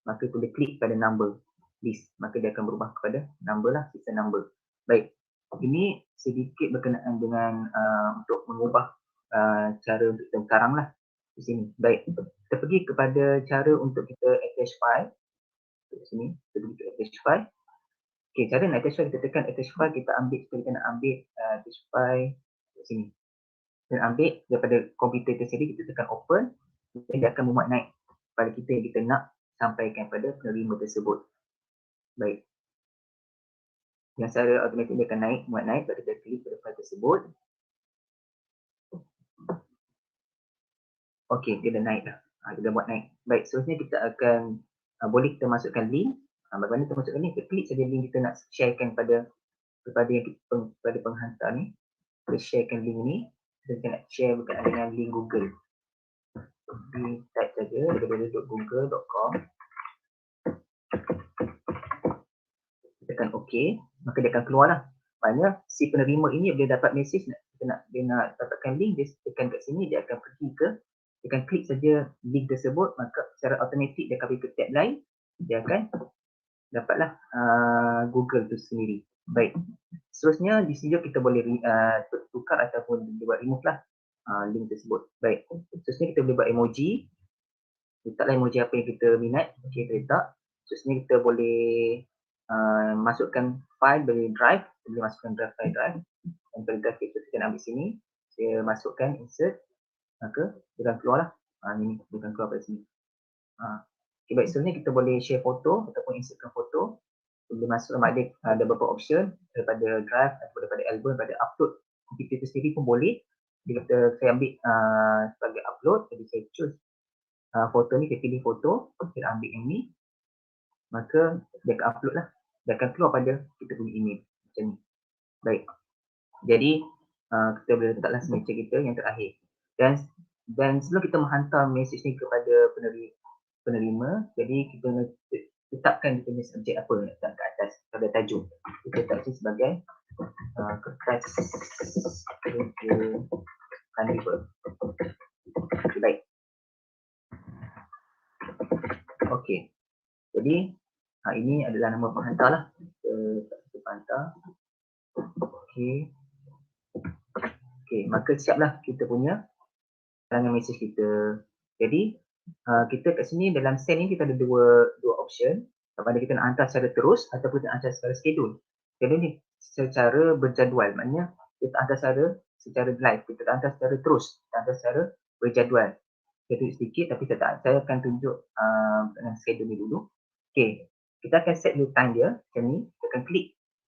Maka kita boleh klik pada number list. Maka dia akan berubah kepada number lah, sistem number. Baik, ini sedikit berkenaan dengan untuk mengubah cara untuk kita karang lah di sini. Baik, kita pergi kepada cara untuk kita attach file. Di sini, kita pergi ke attach file. Okay, cara nak attach file, kita tekan attach file, kita nak ambil attach file di sini. Dan ambil daripada komputer itu sendiri, kita tekan open, dan dia akan memuat naik pada kita yang kita nak sampaikan pada penerima tersebut. Baik. Yang secara automatik dia akan muat naik pada kita klik pada file tersebut. Okey, dia dah naik dah. Dia dah muat naik. Baik, seterusnya kita akan boleh kita masukkan link. Bagaimana kita masukkan link? Kita klik saja link kita nak sharekan kepada penghantar ni. Kita sharekan link ni. Kita nak share berkaitan dengan link Google. Di type saja www.google.com. Tekan OK, maka dia akan keluar lah. Maknanya si penerima ini dia dapat mesej dia nak dapatkan link, dia tekan kat sini, dia akan pergi dia akan klik saja link tersebut, maka secara automatik dia akan pergi ke tab lain, dia akan dapatlah Google tu sendiri. Baik, seterusnya di sini kita boleh tukar ataupun buat remove lah link tersebut. Baik, seterusnya kita boleh buat emoji. Letaklah emoji apa yang kita minat. Okay, kita letak. Seterusnya kita boleh masukkan file dari drive. Kita boleh masukkan file drive. Dan pada drive kita akan ambil sini. Saya masukkan insert. Maka dia akan keluar lah. Ini dia akan keluar pada sini. Okay, baik, seterusnya kita boleh share foto ataupun insertkan foto. Kita boleh masuk ada beberapa option daripada drive atau daripada album, daripada upload komputer itu sendiri pun boleh. Jadi saya ambil sebagai upload, jadi saya choose foto ni, saya pilih foto, saya ambil yang ni, maka dia akan upload lah, dia akan keluar pada kita punya email macam ni. Baik, jadi kita boleh letaklah signature kita yang terakhir. Dan sebelum kita menghantar mesej ni kepada penerima, jadi kita tetapkan kita punya subjek apa yang letak kat atas pada tajuk. Kita letak sini sebagai kertas carnival. Baik. Okey. Jadi ini adalah nama penghantar lah. Kita penghantar. Okey. Okey, maka siaplah kita punya karangan mesej kita. Jadi kita kat sini dalam send ni kita ada dua option. Sama ada kita nak hantar secara terus ataupun kita hantar secara schedule. Schedule ni secara berjadual, maknanya kita hantar secara live, kita hantar secara terus, kita hantar secara berjadual. Saya tunjuk sedikit tapi saya akan tunjuk dengan schedule ni dulu. Okey, kita akan set dulu time dia macam ni. Kita akan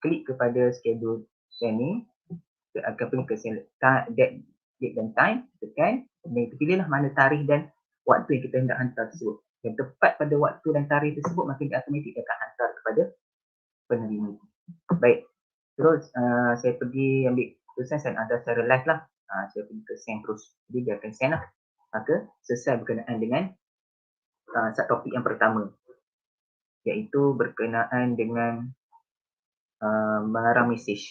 klik kepada schedule macam ni. Kita akan pergi ke date dan time, tekan, dan kita pilihlah mana tarikh dan waktu yang kita hendak hantar tersebut. Dan tepat pada waktu dan tarikh tersebut, maka dia automatik akan hantar kepada penerima. Baik, terus saya pergi ambil keputusan, saya hantar secara live lah. Saya pergi ke send terus, jadi dia akan send lah. Maka selesai berkenaan dengan subtopik yang pertama, iaitu berkenaan dengan mengarang mesej.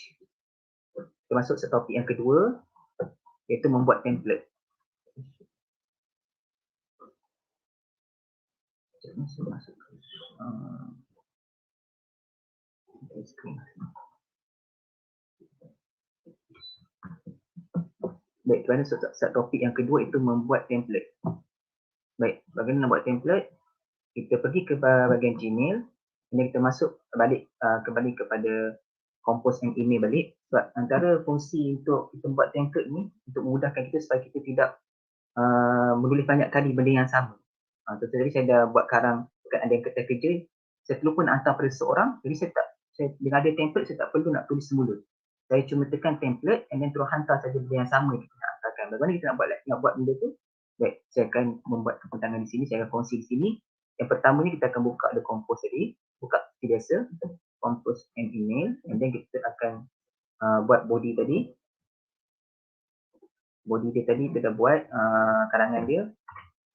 Termasuk subtopik yang kedua, iaitu membuat template. Masuk screen. Baik, kerana subtopik yang kedua itu membuat template. Baik, bagaimana nak buat template? Kita pergi ke bahagian Gmail, dan kita masuk balik kembali kepada compose and email balik. Sebab antara fungsi untuk kita buat template ni untuk memudahkan kita supaya kita tidak menulis banyak kali benda yang sama. Tadi saya dah buat karang dekat ada yang kertas kerja, saya terlupa nak hantar pada seseorang, jadi saya dengan ada template saya tak perlu nak tulis semula. Saya cuma tekan template and then terus hantar saja benda yang sama yang kita nak hantarkan. Bagaimana kita nak buat benda tu? Baik, saya akan membuat kepentangan di sini, saya akan kongsi di sini. Yang pertamanya kita akan buka the compose tadi, buka seperti biasa, compose and email, and then kita akan buat body tadi. Body dia tadi kita dah buat karangan dia,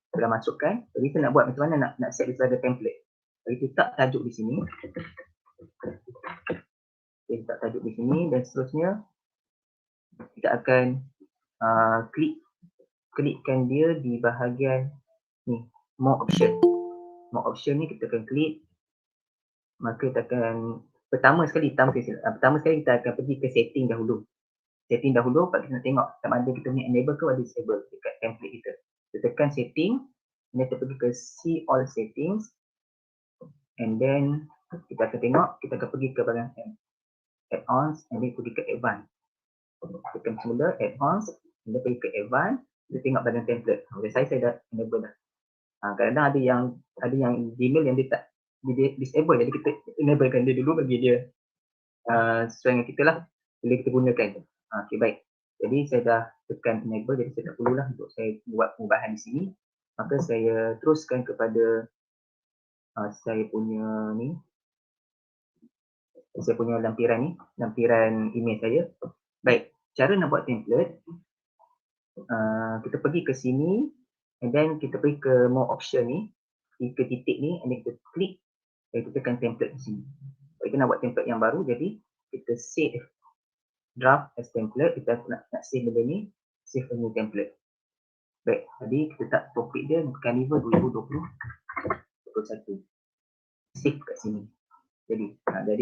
kita dah masukkan. Jadi kita nak buat macam mana nak set dia sebagai template. Jadi kita letak tajuk di sini. Kita letak tajuk di sini dan seterusnya kita akan klikkan dia di bahagian ni, more option. More option ni kita akan klik. Maka kita akan pertama sekali kita akan pergi ke setting dahulu. Setting dahulu sebab kita nak tengok sama ada kita punya enable ke ada disable dekat template kita. Kita tekan setting, and then kita pergi ke see all settings, and then kita akan tengok, kita akan pergi ke bahagian add-ons, and then pergi ke advanced. Tekan semula add-ons, and then pergi ke advanced, kita tengok bahagian template. Saya dah enable dah. Kadang-kadang ada yang Gmail yang dia tak disable, jadi kita enablekan dia dulu bagi dia sesuai dengan kita lah, boleh kita gunakan. Okey, baik. Jadi saya dah tekan enable, jadi saya tak perlulah untuk saya buat perubahan di sini. Maka saya teruskan kepada saya punya lampiran ni, lampiran email saya. Baik, cara nak buat template, kita pergi ke sini, and then kita pergi ke more option ni, ke titik ni, and then kita klik, dan kita tekan template di sini. Kita nak buat template yang baru, jadi kita save draft as template. Kita nak save benda ni, save a new template. Baik, jadi kita tak topik dia Carnival 2021. Save kat sini. Jadi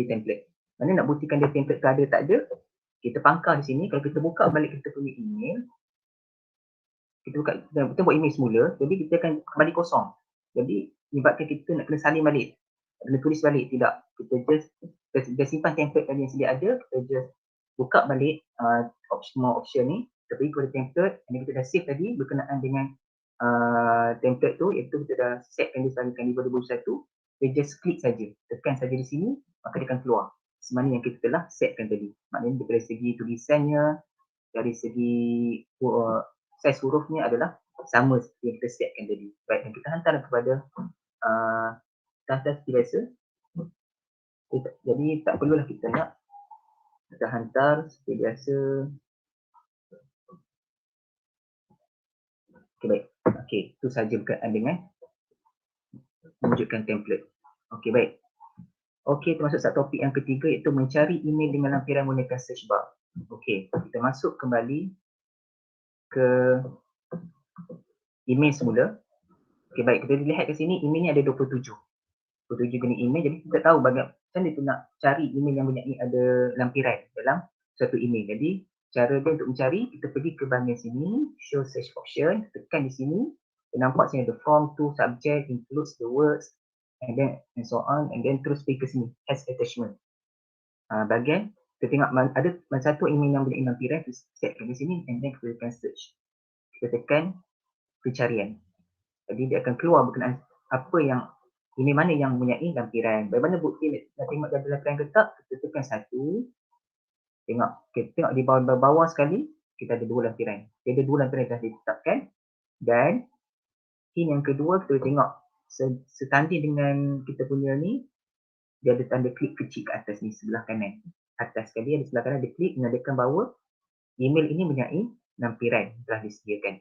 template. Mana nak buktikan dia template tu ada tak ada, kita pangkal di sini. Kalau kita buka balik kita punya email, kita buat email semula, jadi kita akan kembali kosong. Jadi menyebabkan kita nak kena salin balik, kena tulis balik, tidak. Kita just simpan template tadi yang sedia ada, kita just buka balik option ni, kita pergi kepada template, dan kita dah save tadi berkenaan dengan template tu, iaitu kita dah setkan dia sebagai Carnival 2021. Kita just klik saja, tekan saja di sini, maka dia akan keluar semana yang kita telah setkan tadi. Maknanya dari segi tulisannya, dari segi size hurufnya adalah sama seperti yang kita setkan tadi. Baik, dan kita hantar kepada seperti biasa. Jadi tak perlulah kita hantar seperti biasa. Okey, baik. Okey, itu saja berkaitan dengan mewujudkan template. Okey, baik. Okey, termasuk satu topik yang ketiga, iaitu mencari email dengan lampiran menggunakan search bar. Okey, kita masuk kembali ke email semula. Okey, baik, kita lihat ke sini emailnya ada 27 jenis email. Jadi kita tahu macam mana kita nak cari email yang mempunyai ada lampiran dalam satu email. Jadi cara dia untuk mencari, kita pergi ke bahagian sini, show search option, tekan di sini, kita nampak sini ada from to subject, includes the words, and so on, and then terus pergi ke sini, has attachment. Bahagian kita tengok ada satu email yang mempunyai lampiran, kita setkan di sini, and then kita tekan search. Kita tekan pencarian. Jadi dia akan keluar berkenaan apa yang email mana yang mempunyai lampiran. Bagaimana bukti nak tengok ada lampiran ke tak? Kita tekan satu. Kita tengok di bawah sekali, kita ada dua lampiran. Dia ada dua lampiran yang dah ditetapkan. Dan hint yang kedua, kita tengok setanding dengan kita punya ni, dia ada tanda klik kecil ke atas ni, sebelah kanan. Atas sekali ada sebelah kanan, ada klik menandakan bahawa email ini mempunyai lampiran telah disediakan.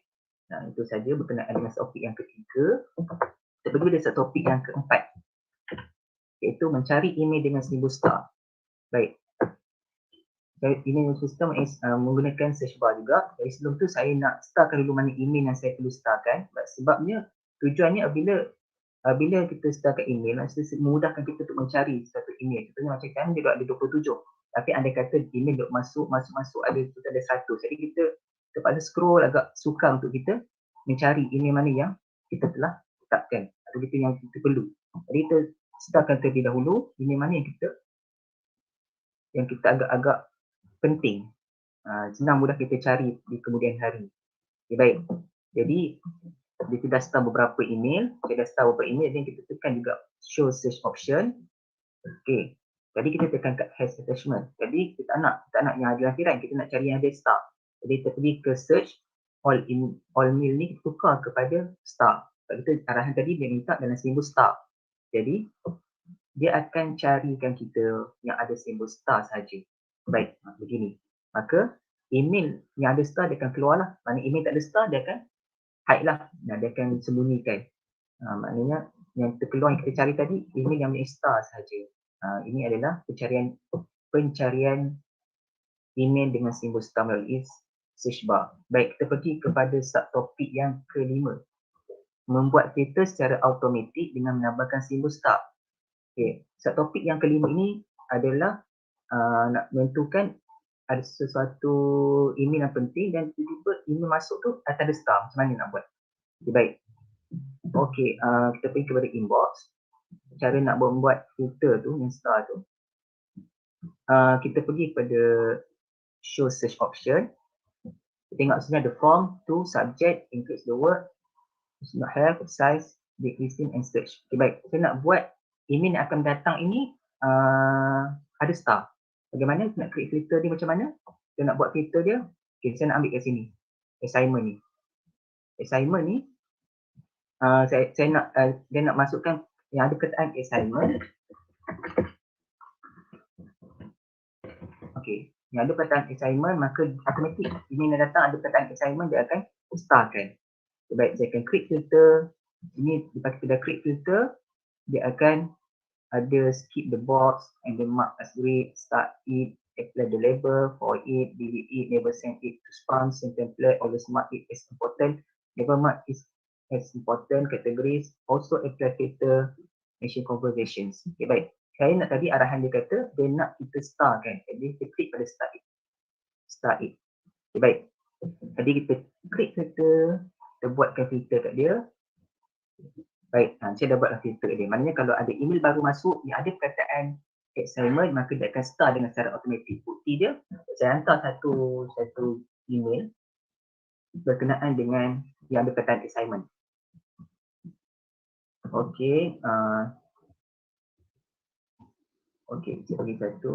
Nah, itu saja berkenaan dengan topik yang ketiga. Kita pergi pada topik yang keempat, iaitu mencari email dengan seribu star. Baik. Email sistem menggunakan search bar juga. Jadi sebelum tu saya nak starkan dulu mana email yang saya perlu starkan. Sebabnya tujuannya bila kita starkan email, memudahkan kita untuk mencari satu email. Contohnya macam kan dia ada 27. Tapi andai kata email duk masuk ada 100. Jadi kita terpaksa scroll, agak sukar untuk kita mencari email mana yang kita telah letakkan atau kita yang kita perlu. Jadi kita sedarkan terlebih dahulu email mana yang kita agak-agak penting. Senang mudah kita cari di kemudian hari. Okay, baik. Jadi kita dah start beberapa email, dan kita tekan juga show search option. Okey. Jadi kita tekan kat has attachment. Jadi kita tak nak yang ada lampiran, kita nak cari yang ada star. Jadi kita pergi ke search all mail ni, kita tukar kepada star. Sebab kita arahan tadi dia minta dalam simbol star. Jadi dia akan carikan kita yang ada simbol star saja. Baik, begini. Maka email yang ada star dia akan keluar lah. Mana email tak ada star dia akan hide lah. Dia akan sembunyikan. Maknanya yang terkeluar yang kita cari tadi email yang punya star saja. Ini adalah pencarian email dengan simbol star melalui search bar. Baik, kita pergi kepada subtopik yang kelima. Membuat filter secara automatik dengan menambahkan simbol star. Okay. Subtopik yang kelima ini adalah nak menentukan ada sesuatu email yang penting dan tiba-tiba email masuk tu akan ada star. Macam mana nak buat? Okay, baik. Okey, kita pergi kepada inbox. Cara nak membuat filter tu, yang star tu. Kita pergi kepada show search option. Kita tengok sini ada form to subject, includes the word, does not have, size, decreasing and search. Okay, baik. Saya nak buat email yang akan datang ini ada star. Bagaimana nak create filter dia, macam mana? Saya nak buat filter dia. Okay, saya nak ambil kat sini. Assignment ni. Assignment ni, saya nak dia nak masukkan yang ada perkataan assignment. Okey, yang ada perkataan assignment, maka automatik email yang datang ada perkataan assignment, dia akan starkan. Baik, saya akan create filter. Ini lepas kita dah create filter, dia akan ada skip the box and then mark as read, start it, apply the label for it, delete it, never send it to spam, send template, always mark it as important, never mark it as important, categories, also apply filter, mention conversations. Okay, baik. Saya nak tadi arahan dia kata, dia nak kita start kan. Jadi kita klik pada start it. Start it. Okay, baik. Tadi kita klik filter, kita buatkan filter kat dia. Baik, saya dah buatlah filter dia. Maknanya kalau ada email baru masuk yang ada perkataan assignment, maka dia akan start dengan secara automatik. Bukti dia, saya hantar satu email berkenaan dengan yang ada perkataan assignment. Okey, okey, saya bagi satu.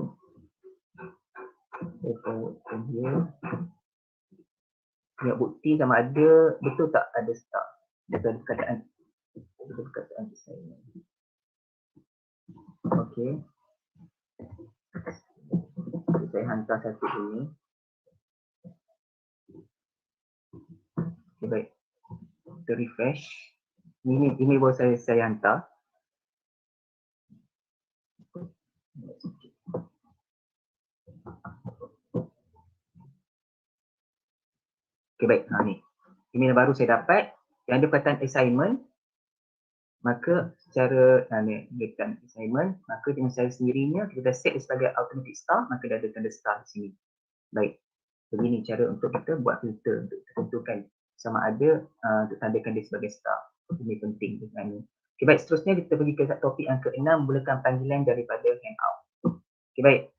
Saya forwardkan dia. Tengok bukti sama ada betul tak ada start. Betul perkataan. Betul perkataan assignment. Okey. Saya hantar satu ini. Okay, baik. Kita refresh. Ini baru saya hantar. Okay, baik. Ni. Email baru saya dapat. Yang ada perkataan assignment. Maka secara ni perkataan assignment, maka dengan saya sendirinya kita dah set sebagai automatic star, maka dah ada tanda star di sini. Baik. Begini cara untuk kita buat filter untuk tentukan sama ada untuk tandakan dia sebagai star. Ini penting dengan ni. Okay, baik. Seterusnya kita pergi ke topik yang ke-6, mulakan panggilan daripada handout. Okay, baik.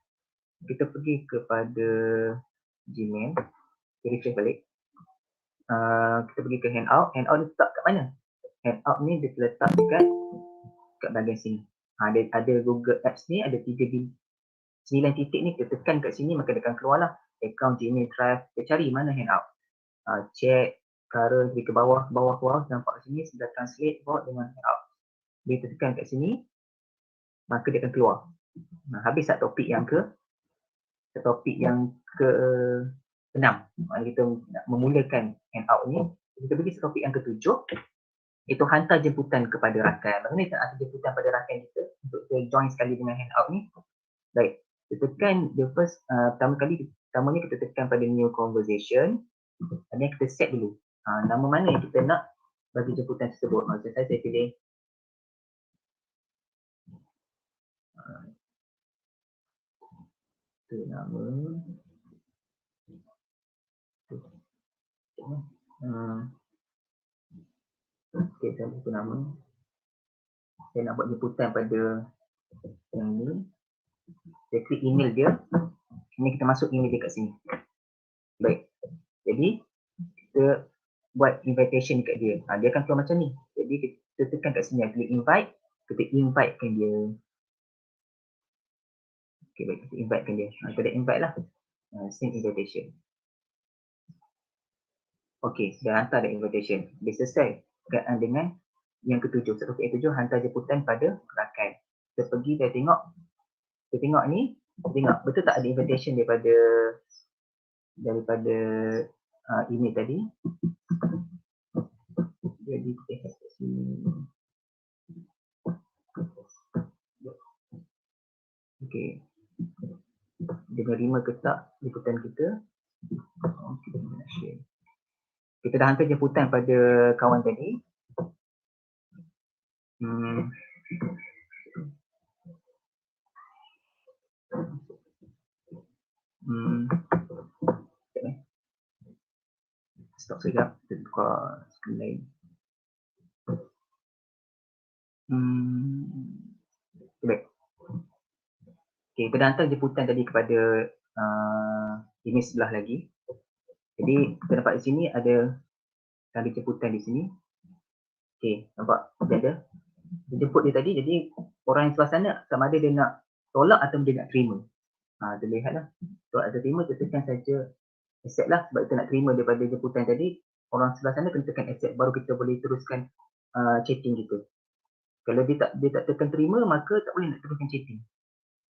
Kita pergi kepada Gmail. Kita refresh balik. Kita pergi ke handout. Handout ni letak kat mana? Handout ni dia terletak dekat bahagian sini. Ada Google Apps ni, ada 9 titik ni, kita tekan kat sini maka dia akan keluar lah. Account, Gmail, Drive, kita cari mana handout. Check, current, pergi ke bawah, nampak kat sini, sudah translate, bawa dengan handout. Dia tekan kat sini, maka dia akan keluar. Habis topik yang ke-6. Maknanya kita nak memulakan handout ni. Kita pergi ke topik yang ke-7. Itu hantar jemputan kepada rakan. Bagaimana kita hantar jemputan pada rakan kita untuk kita join sekali dengan handout ni? Baik, kita tekan the first, pertamanya kita tekan pada new conversation. Dan kita set dulu. Nama mana yang kita nak bagi jemputan tersebut. Maksud saya pilih itu nama. Okay, saya lupa nama. Saya nak buat jemputan pada yang ni. Saya klik email dia. Ini kita masuk email dia kat sini. Baik. Jadi kita buat invitation dekat dia. Dia akan keluar macam ni. Jadi kita tekan kat sini, klik invite. Kita invitekan dia. Okay, baik, kita invitekan dia. Kita dah invite lah. Send invitation. Okay, dah hantar dah invitation. Dia selesai berkaitan dengan yang ketujuh. Satu yang ketujuh, hantar jemputan pada rakan. Kita pergi, kita tengok ni. Tengok, betul tak ada invitation daripada email tadi. Jadi kita lihat kat sini. Okay. Dia menerima ke tak jemputan kita. Kita nak share. Kita dah hantar jemputan pada kawan tadi. Stop sekejap, kita tukar screen lain. Baik. Okay, kita dah hantar jemputan tadi kepada ini sebelah lagi. Jadi kita dapat di sini ada tanda jemputan di sini. Okay, nampak dia ada. Dia jemput dia tadi, jadi orang yang sebelah sana sama ada dia nak tolak atau dia nak terima. Kita lihatlah. Tolak atau terima, kita tekan saja accept lah, sebab kita nak terima daripada jemputan tadi. Orang sebelah sana kena tekan accept, baru kita boleh teruskan chatting kita. Kalau dia tak tekan terima, maka tak boleh nak teruskan chatting.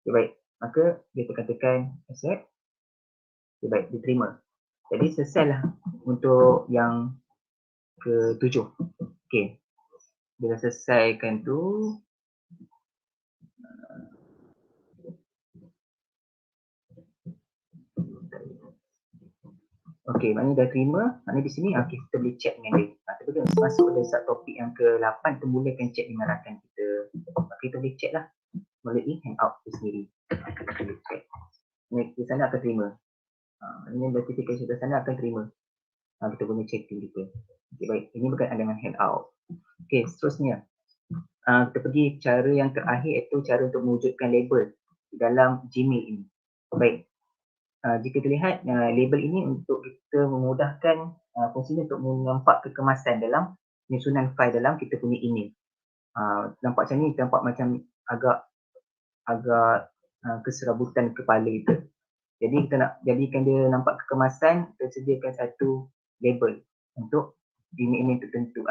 Okay, baik, maka dia tekan accept. Okay, baik, diterima. Jadi selesailah untuk yang ke-7. Okay, bila selesaikan tu, okey, maknanya dah terima. Maknanya di sini kita boleh chat dengan dia. Kita boleh masuk pada subtopik yang ke-8, kita mulakan chat dengan rakan kita. Kita boleh chat lah melalui hangout tu sendiri. Kita boleh chat. Di sana akan terima. Maknanya notification di sana akan terima. Kita punya chatting kita. Okey, baik. Ini berkaitan dengan hangout. Okey, seterusnya. Kita pergi cara yang terakhir, iaitu cara untuk mewujudkan label di dalam Gmail ini. Baik. Jika dilihat, label ini untuk kita memudahkan fungsinya untuk menampak kekemasan dalam penyusunan fail dalam kita punya email. Nampak macam ni, nampak macam agak keserabutan kepala kita. Jadi kita nak jadikan dia nampak kekemasan, kita sediakan satu label untuk email-email tertentu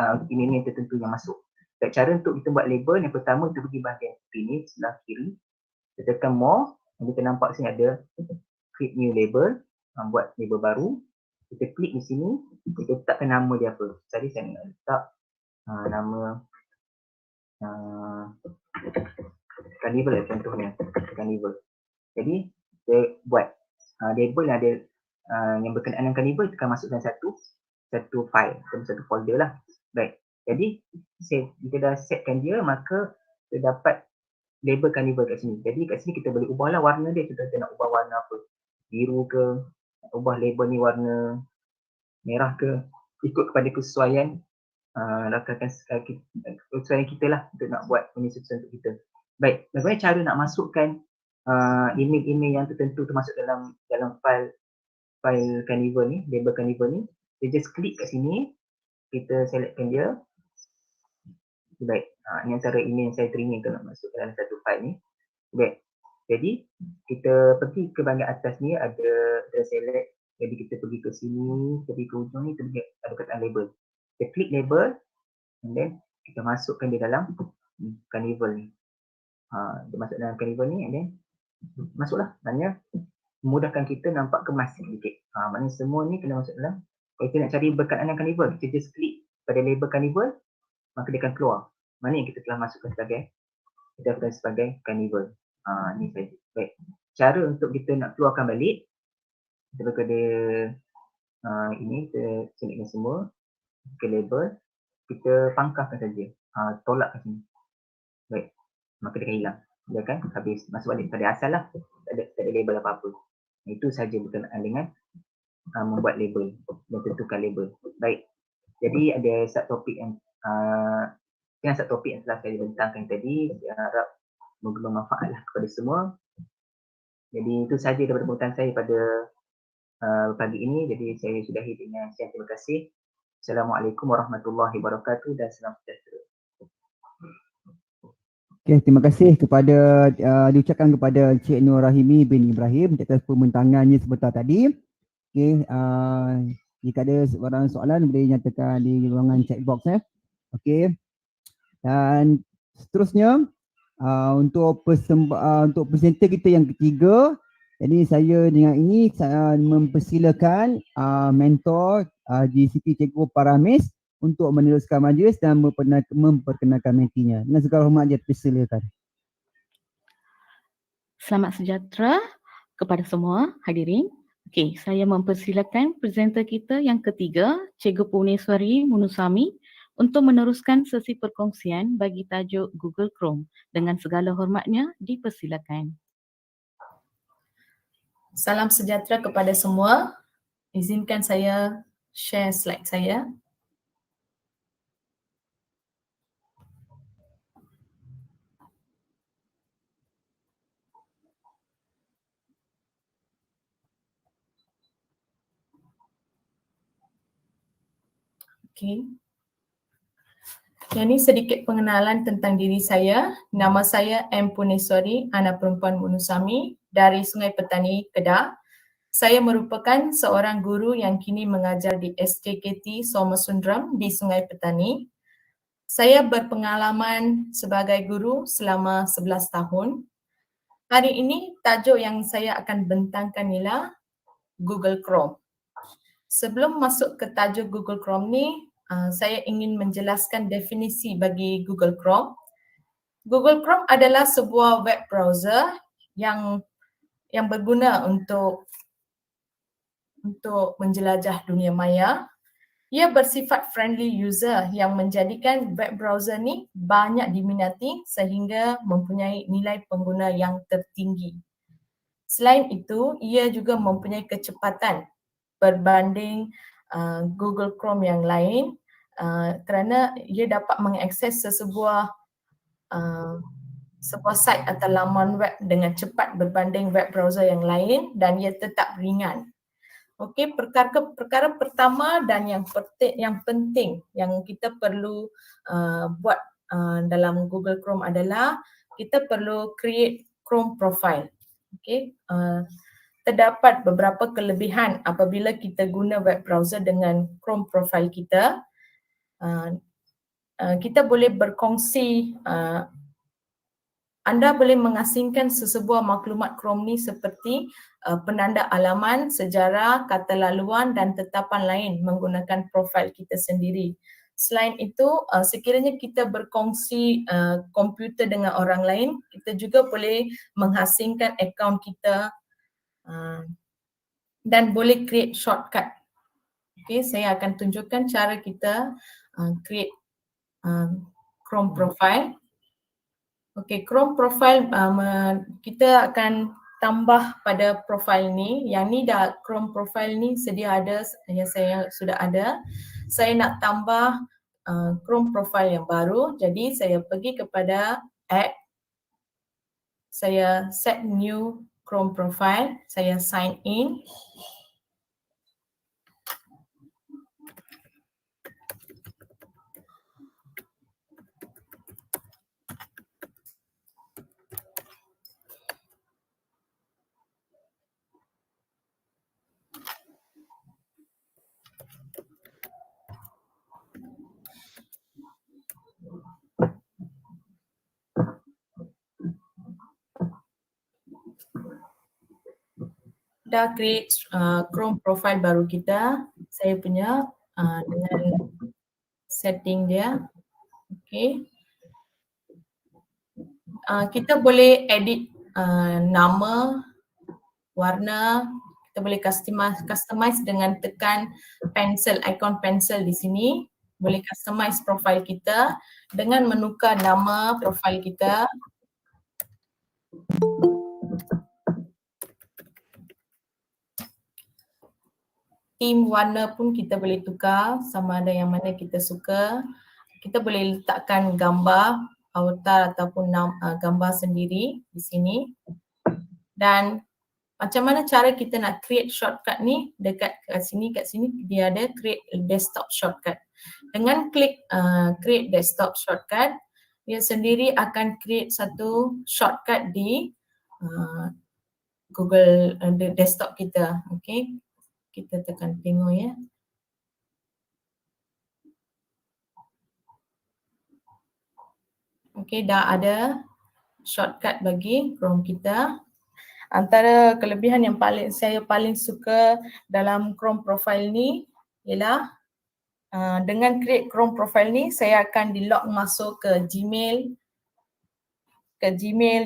yang masuk. Dan cara untuk kita buat label, yang pertama kita pergi bahagian ini sebelah kiri. Kita tekan more, dan kita nampak sini ada create new label, buat label baru. Kita klik di sini, kita letakkan nama dia apa. Tadi saya nak letak nama carnival lah contohnya, carnival. Jadi kita buat label yang ada yang berkenaan dengan carnival, kita akan masukkan satu file, satu folder lah. Baik, jadi kita dah setkan dia, maka kita dapat label carnival kat sini. Jadi kat sini kita boleh ubahlah warna dia. Kita nak ubah warna apa, biru ke, nak ubah label ni warna merah ke, ikut kepada kesesuaian kesesuaian kita lah untuk nak buat penyesuaian untuk kita. Baik, bagaimana cara nak masukkan email-email yang tertentu termasuk dalam file carnival ni, label carnival ni. Kita just klik kat sini, kita selectkan dia. Baik, ini antara email yang saya terima kalau nak masuk dalam satu file ni. Baik, jadi kita pergi ke bahagian atas ni, ada select. Jadi kita pergi ke sini, pergi ke ujung ni, kita pergi ada kataan label. Kita klik label, and then kita masukkan dia dalam carnival ni. Dia masuk dalam carnival ni, and then masuklah. Maknanya memudahkan kita nampak kemas sedikit. Maknanya semua ni kena masuk dalam. Kalau kita nak cari berkenaan dengan carnival, kita just klik pada label carnival, maka dia akan keluar. Maknanya kita telah masukkan sebagai carnival. Ni saja. Baik. Cara untuk kita nak keluarkan balik, kita pada ini kita selectkan semua ke label, kita pangkaskan saja. Tolak kat sini. Baik. Maka dia akan hilang. Dia akan habis masuk balik pada asal lah. Tak ada label apa-apa. Itu saja berkenaan dengan membuat label dan tentukan label. Baik, jadi ada subtopik yang dengan subtopik yang telah saya bentangkan tadi, saya harap bermanfaatlah kepada semua. Jadi itu sahaja daripada pengetahuan saya pada pagi ini. Jadi saya sudahi dengan sekian, terima kasih. Assalamualaikum warahmatullahi wabarakatuh dan salam sejahtera. Okey, terima kasih kepada diucapkan kepada Encik Nur Rahimi bin Ibrahim atas pembentangannya sebentar tadi. Okey, jika ada sebarang soalan boleh nyatakan di ruangan chat box Okey. Dan seterusnya untuk untuk presenter kita yang ketiga, jadi saya dengan ini saya mempersilakan mentor GCT Cikgu Paramis untuk meneruskan majlis dan memperkenalkan mentinya. Dengan segala hormat dia persilakan. Selamat sejahtera kepada semua hadirin. Okey, saya mempersilakan presenter kita yang ketiga, Cikgu Puneswari Munusami, untuk meneruskan sesi perkongsian bagi tajuk Google Chrome. Dengan segala hormatnya, dipersilakan. Salam sejahtera kepada semua. Izinkan saya share slide saya. Okey. Yang ini sedikit pengenalan tentang diri saya. Nama saya M. Puneswari, anak perempuan Munusami dari Sungai Petani, Kedah. Saya merupakan seorang guru yang kini mengajar di SJKT Somasundram di Sungai Petani. Saya berpengalaman sebagai guru selama 11 tahun. Hari ini tajuk yang saya akan bentangkan ialah Google Chrome. Sebelum masuk ke tajuk Google Chrome ni, saya ingin menjelaskan definisi bagi Google Chrome. Google Chrome adalah sebuah web browser yang berguna untuk menjelajah dunia maya. Ia bersifat friendly user yang menjadikan web browser ni banyak diminati sehingga mempunyai nilai pengguna yang tertinggi. Selain itu, ia juga mempunyai kecepatan berbanding Google Chrome yang lain kerana ia dapat mengakses sebuah site atau laman web dengan cepat berbanding web browser yang lain dan ia tetap ringan. Okey, perkara pertama dan yang penting yang kita perlu buat dalam Google Chrome adalah kita perlu create Chrome profile. Okey, terdapat beberapa kelebihan apabila kita guna web browser dengan Chrome profile kita. Kita boleh berkongsi, anda boleh mengasingkan sesebuah maklumat Chrome ni seperti penanda alaman, sejarah, kata laluan dan tetapan lain menggunakan profil kita sendiri. Selain itu, sekiranya kita berkongsi komputer dengan orang lain, kita juga boleh mengasingkan akaun kita dan boleh create shortcut. Okay, saya akan tunjukkan cara kita create Chrome profile. Okey, Chrome profile kita akan tambah pada profile ni. Yang ni dah Chrome profile ni sedia ada, yang saya sudah ada. Saya nak tambah Chrome profile yang baru. Jadi saya pergi kepada add. Saya set new Chrome profile. Saya sign in. Dah create Chrome profile baru kita, saya punya dengan setting dia. Okay. Kita boleh edit nama, warna, kita boleh customize dengan tekan pencil, ikon pencil di sini. Boleh customize profile kita dengan menukar nama profile kita. theme warna pun kita boleh tukar sama ada yang mana kita suka. Kita boleh letakkan gambar avatar ataupun gambar sendiri di sini. Dan macam mana cara kita nak create shortcut ni, kat sini dia ada create desktop shortcut. Dengan klik create desktop shortcut, dia sendiri akan create satu shortcut di Google desktop kita. Okay, kita tekan tengok ya. Okay, dah ada shortcut bagi Chrome kita. Antara kelebihan yang saya paling suka dalam Chrome profile ni ialah dengan create Chrome profile ni, saya akan di-log masuk ke Gmail,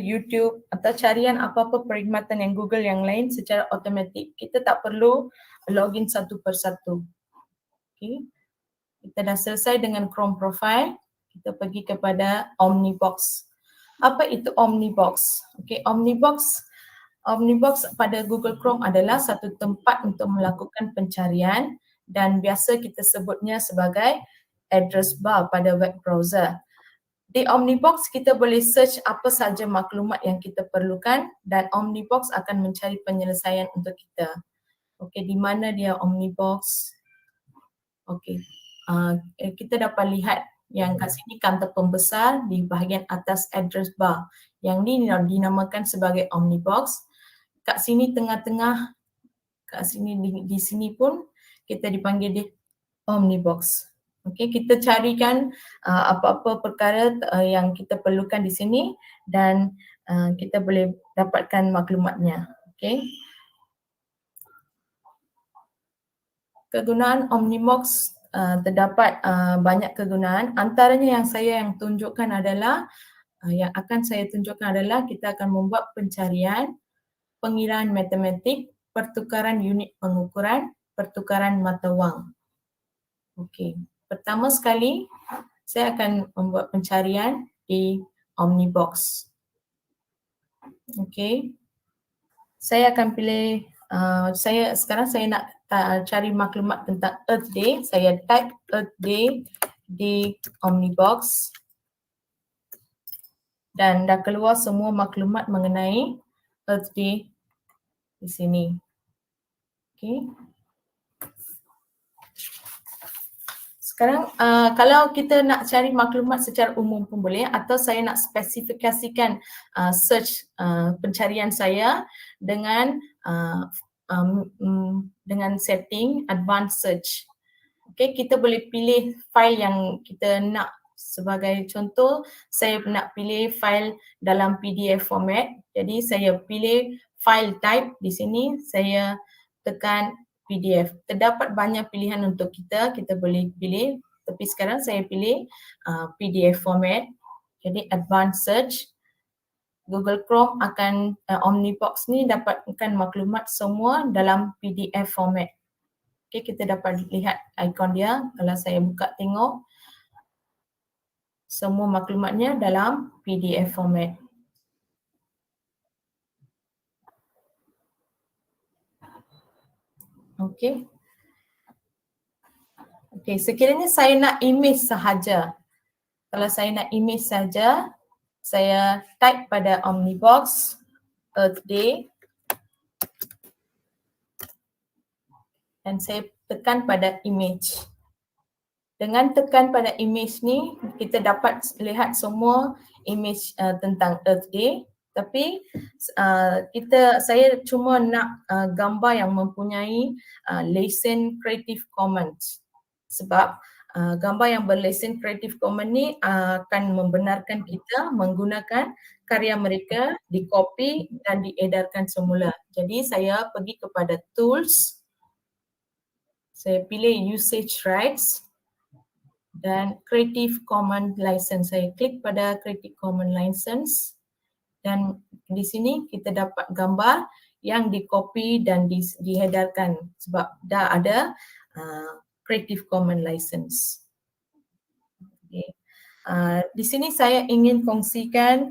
YouTube atau carian apa-apa perkhidmatan yang Google yang lain secara automatik. Kita tak perlu login satu persatu. Okay. Kita dah selesai dengan Chrome profile. Kita pergi kepada Omnibox. Apa itu Omnibox? Okay, Omnibox pada Google Chrome adalah satu tempat untuk melakukan pencarian dan biasa kita sebutnya sebagai address bar pada web browser. Di Omnibox kita boleh search apa saja maklumat yang kita perlukan dan Omnibox akan mencari penyelesaian untuk kita. Okey, di mana dia Omnibox? Okey, kita dapat lihat yang kat sini counter pembesar di bahagian atas address bar. Yang ni dinamakan sebagai Omnibox. Kat sini tengah-tengah, kat sini di sini pun kita dipanggil di Omnibox. Okey, kita carikan apa-apa perkara yang kita perlukan di sini dan kita boleh dapatkan maklumatnya. Okey. Kegunaan Omnibox terdapat banyak kegunaan. Antaranya yang saya tunjukkan adalah yang akan saya tunjukkan adalah kita akan membuat pencarian, pengiraan matematik, pertukaran unit pengukuran, pertukaran mata wang. Okey. Pertama sekali saya akan membuat pencarian di Omnibox. Okey. Saya akan pilih sekarang saya nak cari maklumat tentang Earth Day. Saya type Earth Day di Omnibox dan dah keluar semua maklumat mengenai Earth Day di sini. Okey. Sekarang kalau kita nak cari maklumat secara umum pun boleh atau saya nak spesifikasikan search pencarian saya dengan setting advanced search. Okay, kita boleh pilih file yang kita nak. Sebagai contoh, saya nak pilih file dalam PDF format. Jadi saya pilih file type di sini, saya tekan PDF. Terdapat banyak pilihan untuk kita boleh pilih. Tapi sekarang saya pilih PDF format. Jadi advanced search. Google Chrome akan Omnibox ni dapatkan maklumat semua dalam PDF format. Okay, kita dapat lihat ikon dia. Kalau saya buka tengok, semua maklumatnya dalam PDF format. Okey. Okey, sekiranya saya nak image sahaja. Kalau saya nak image saja, saya type pada Omnibox Earth Day dan saya tekan pada image. Dengan tekan pada image ni, kita dapat lihat semua image tentang Earth Day. Tapi saya cuma nak gambar yang mempunyai lesen Creative Commons. Sebab gambar yang berlesen Creative Commons ni akan membenarkan kita menggunakan karya mereka, dikopi dan diedarkan semula. Jadi saya pergi kepada Tools, saya pilih Usage Rights dan Creative Commons License. Saya klik pada Creative Commons License. Dan di sini kita dapat gambar yang dikopi dan diedarkan sebab dah ada Creative Commons License. Okay. Di sini saya ingin kongsikan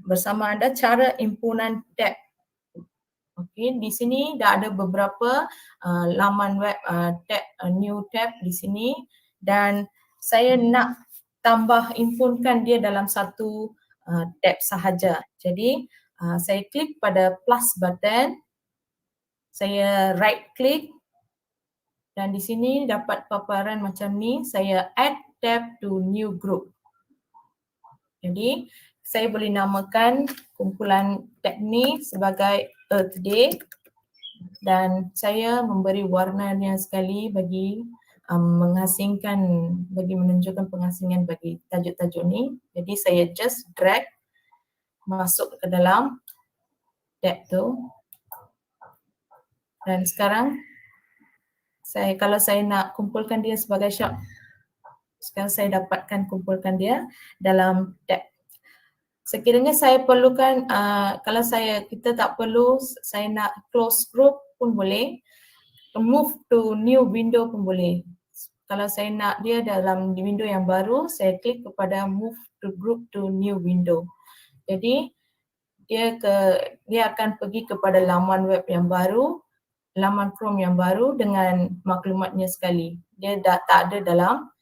bersama anda cara impunan tab. Okey, di sini dah ada beberapa laman web tab new tab di sini dan saya nak tambah impunkan dia dalam satu tab sahaja. Jadi saya klik pada plus button, saya right click dan di sini dapat paparan macam ni, saya add tab to new group. Jadi saya boleh namakan kumpulan tab ni sebagai Earth Day dan saya memberi warnanya sekali bagi mengasingkan, bagi menunjukkan pengasingan bagi tajuk-tajuk ni. Jadi saya just drag masuk ke dalam tab tu. Dan sekarang kalau saya nak kumpulkan dia sebagai short, sekarang saya dapatkan kumpulkan dia dalam tab. Sekiranya saya perlukan, kalau kita tak perlu, saya nak close group pun boleh, move to new window pun boleh. Kalau saya nak dia dalam window yang baru, saya klik kepada move to group to new window. Jadi dia akan pergi kepada laman web yang baru, laman Chrome yang baru dengan maklumatnya sekali. Dia dah tak ada dalam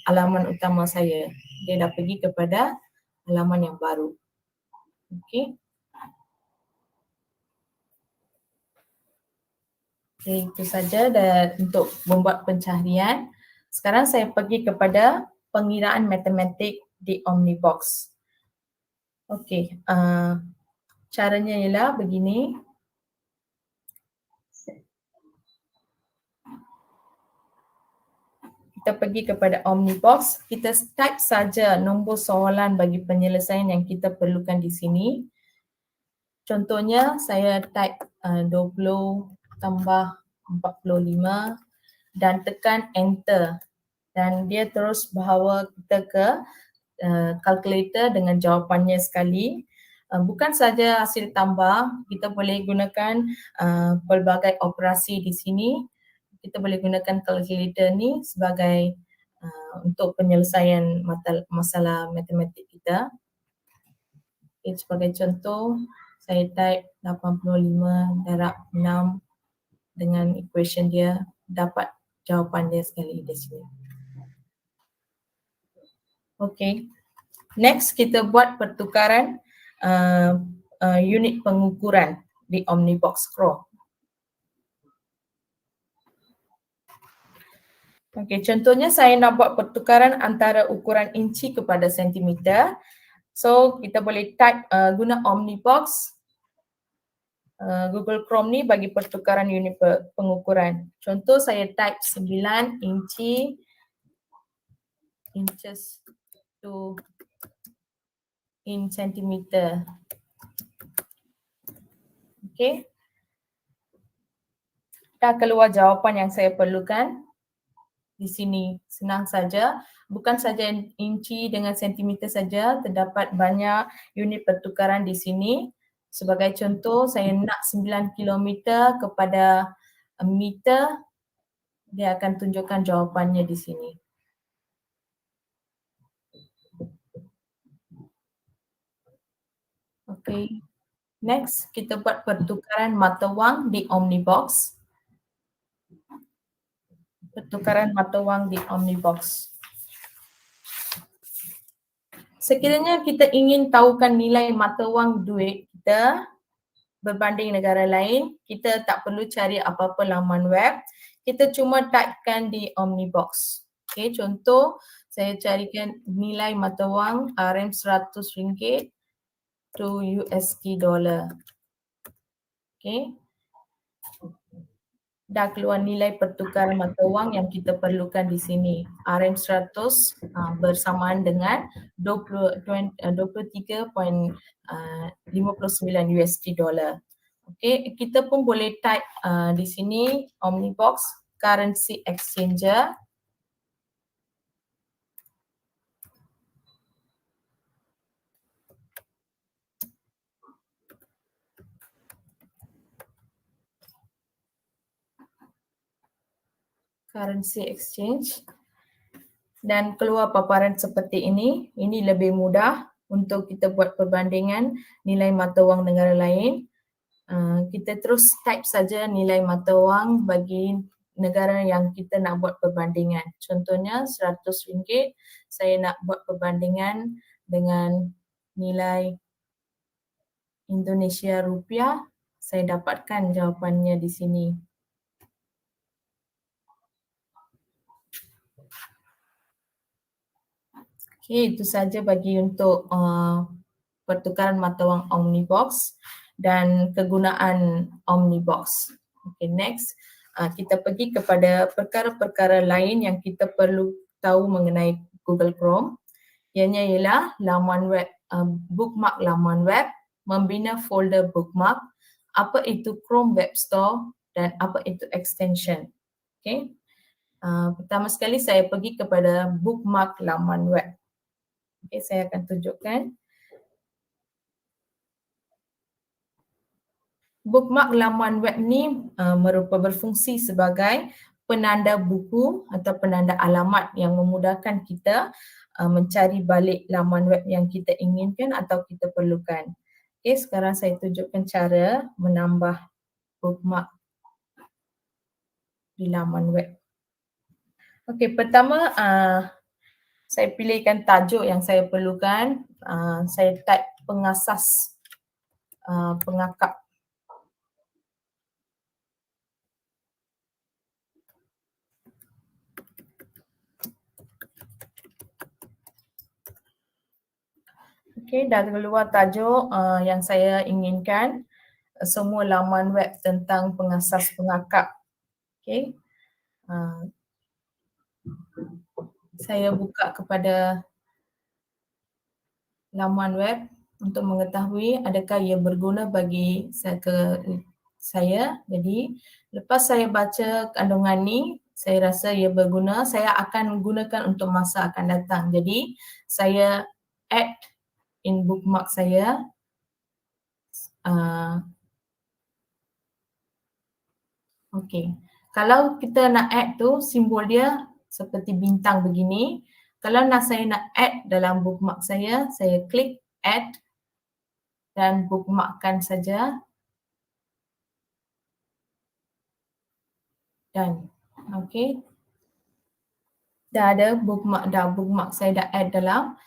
halaman utama saya. Dia dah pergi kepada halaman yang baru. Okey. Okay, itu saja untuk membuat pencaharian. Sekarang saya pergi kepada pengiraan matematik di Omnibox. Okey, caranya ialah begini. Kita pergi kepada Omnibox, kita type saja nombor soalan bagi penyelesaian yang kita perlukan di sini. Contohnya saya type 20 tambah 45 dan tekan enter dan dia terus bawa kita ke kalkulator dengan jawapannya sekali. Bukan saja hasil tambah, kita boleh gunakan pelbagai operasi di sini. Kita boleh gunakan kalkulator ni sebagai untuk penyelesaian masalah matematik kita. Okay, sebagai contoh, saya type 85 darab 6 dengan equation dia, dapat jawapan dia sekali di sini. Okay, next kita buat pertukaran unit pengukuran di Omnibox Chrome. Okey, contohnya saya nak buat pertukaran antara ukuran inci kepada sentimeter. So, kita boleh type guna Omnibox Google Chrome ni bagi pertukaran unit pengukuran. Contoh saya type 9 inci inches to in centimeter. Okey. Dah keluar jawapan yang saya perlukan. Di sini senang saja, bukan saja inci dengan sentimeter saja, terdapat banyak unit pertukaran di sini. Sebagai contoh, saya nak 9 km kepada meter, dia akan tunjukkan jawapannya di sini. Okey, next kita buat pertukaran mata wang di Omnibox. Pertukaran mata wang di Omnibox. Sekiranya kita ingin tahukan nilai mata wang duit kita berbanding negara lain, kita tak perlu cari apa-apa laman web. Kita cuma typekan di Omnibox. Okay, contoh saya carikan nilai mata wang RM100 to USD dollar. Okay. Dah keluar nilai pertukaran mata wang yang kita perlukan di sini. RM100 bersamaan dengan 23.59 USD dollar. Okey, kita pun boleh type di sini Omnibox currency exchanger. Currency exchange dan keluar paparan seperti ini. Ini lebih mudah untuk kita buat perbandingan nilai mata wang negara lain. kita terus type saja nilai mata wang bagi negara yang kita nak buat perbandingan. Contohnya RM100, saya nak buat perbandingan dengan nilai Indonesia rupiah, saya dapatkan jawapannya di sini. Okey, itu saja bagi untuk pertukaran mata wang Omnibox dan kegunaan Omnibox. Okay, next kita pergi kepada perkara-perkara lain yang kita perlu tahu mengenai Google Chrome. Ianya ialah laman web, bookmark laman web, membina folder bookmark, apa itu Chrome Web Store dan apa itu extension. Okay. Pertama sekali saya pergi kepada bookmark laman web. Okay, saya akan tunjukkan. Bookmark laman web ni berfungsi sebagai penanda buku atau penanda alamat yang memudahkan kita mencari balik laman web yang kita inginkan atau kita perlukan. Okay, sekarang saya tunjukkan cara menambah bookmark di laman web. Okay, pertama saya pilihkan tajuk yang saya perlukan. Saya type pengasas pengakap. Okay, dah keluar tajuk yang saya inginkan, semua laman web tentang pengasas pengakap. Okay. Saya buka kepada laman web untuk mengetahui adakah ia berguna bagi saya. Jadi lepas saya baca kandungan ni, saya rasa ia berguna, saya akan gunakan untuk masa akan datang. Jadi saya add in bookmark saya. Okay. Kalau kita nak add tu, simbol dia seperti bintang begini. Kalau saya nak add dalam bookmark saya klik add dan bookmarkkan saja. Dan okay. Dah ada bookmark saya dah add dalam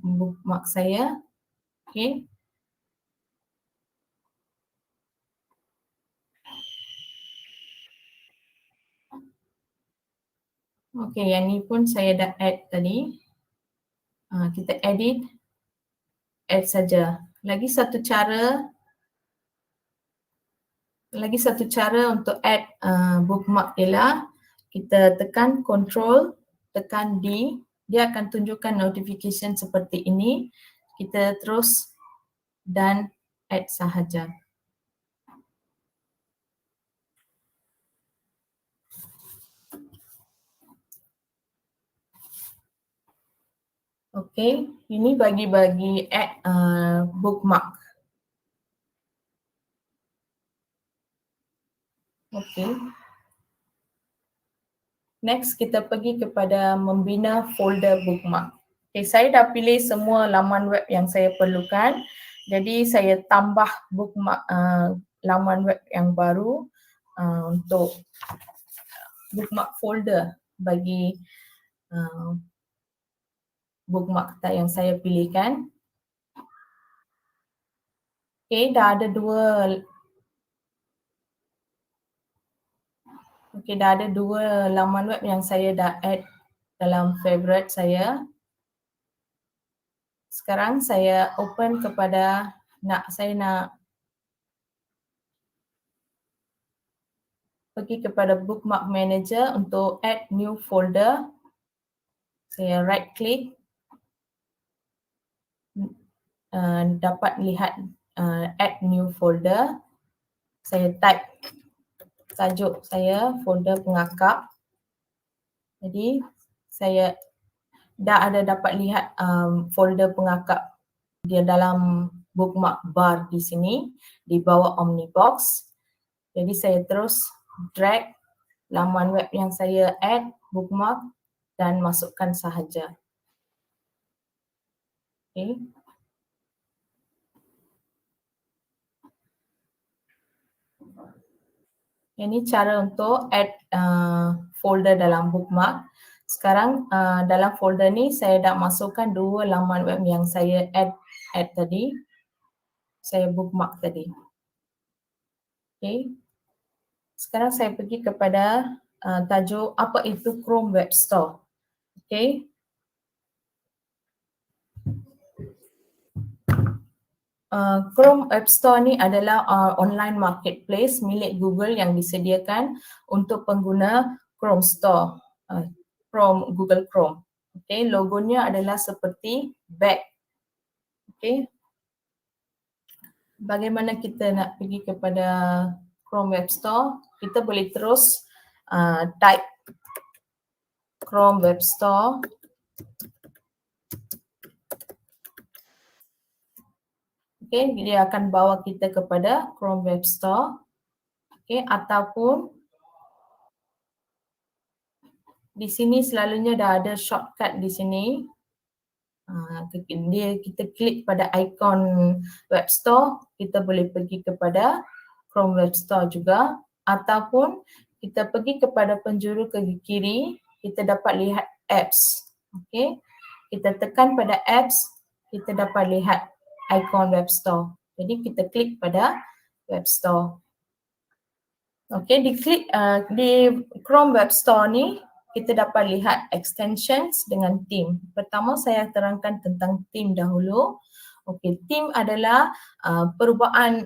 bookmark saya. Okay. Okay, yang ni pun saya dah add tadi. Kita edit, add saja. Lagi satu cara untuk add bookmark ialah kita tekan Ctrl, tekan D, dia akan tunjukkan notification seperti ini. Kita terus dan add sahaja. Okay, ini bagi add bookmark. Okay. Next kita pergi kepada membina folder bookmark. Okay, saya dah pilih semua laman web yang saya perlukan. Jadi saya tambah bookmark laman web yang baru untuk bookmark folder bagi bookmark yang saya pilihkan. Okay, dah ada dua laman web yang saya dah add dalam favorite saya. Sekarang saya open kepada saya nak pergi kepada bookmark manager untuk add new folder. Saya right click. Dapat lihat add new folder. Saya type tajuk saya folder pengakap. Jadi saya dah dapat lihat folder pengakap dia dalam bookmark bar di sini di bawah Omnibox. Jadi saya terus drag laman web yang saya add bookmark dan masukkan sahaja. Okay. Ini cara untuk add folder dalam bookmark. Sekarang dalam folder ni saya dah masukkan 2 laman web yang saya add tadi. Saya bookmark tadi. Okay. Sekarang saya pergi kepada tajuk apa itu Chrome Web Store. Okay. Chrome Web Store ni adalah online marketplace milik Google yang disediakan untuk pengguna Chrome Store, Google Chrome. Okay, logonya adalah seperti bag. Okay. Bagaimana kita nak pergi kepada Chrome Web Store? Kita boleh terus type Chrome Web Store. Okay, dia akan bawa kita kepada Chrome Web Store. Okay, ataupun di sini selalunya dah ada shortcut di sini. Kita klik pada ikon Web Store, kita boleh pergi kepada Chrome Web Store juga. Ataupun kita pergi kepada penjuru ke kiri, kita dapat lihat apps. Okay, kita tekan pada apps, kita dapat lihat ikon Web Store. Jadi kita klik pada Web Store. Okay, di Chrome Web Store ni kita dapat lihat extensions dengan theme. Pertama saya terangkan tentang theme dahulu. Okay, theme adalah perubahan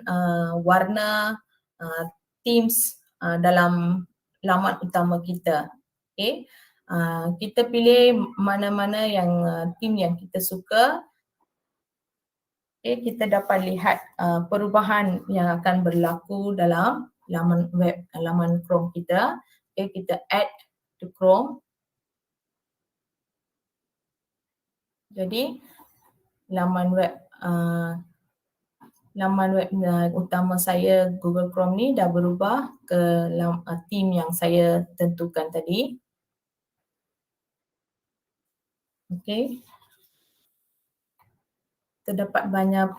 warna themes dalam laman utama kita. Okay, kita pilih mana-mana yang theme yang kita suka. Okay, kita dapat lihat perubahan yang akan berlaku dalam laman Chrome kita. Okay, kita add to Chrome. Jadi laman web utama saya Google Chrome ni dah berubah ke theme yang saya tentukan tadi. Okay. Terdapat banyak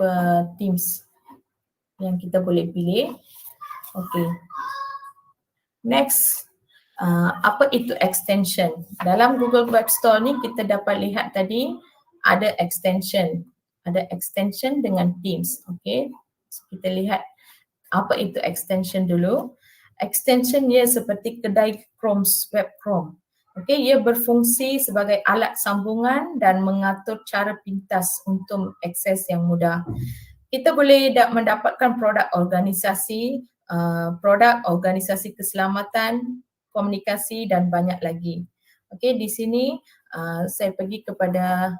themes yang kita boleh pilih. Okay. Next, apa itu extension? Dalam Google Web Store ni kita dapat lihat tadi ada extension. Ada extension dengan themes. Okay. So, kita lihat apa itu extension dulu. Extension ia seperti kedai Chrome, web Chrome. Okay, ia berfungsi sebagai alat sambungan dan mengatur cara pintas untuk akses yang mudah. Kita boleh mendapatkan produk organisasi keselamatan, komunikasi dan banyak lagi. Okay, di sini saya pergi kepada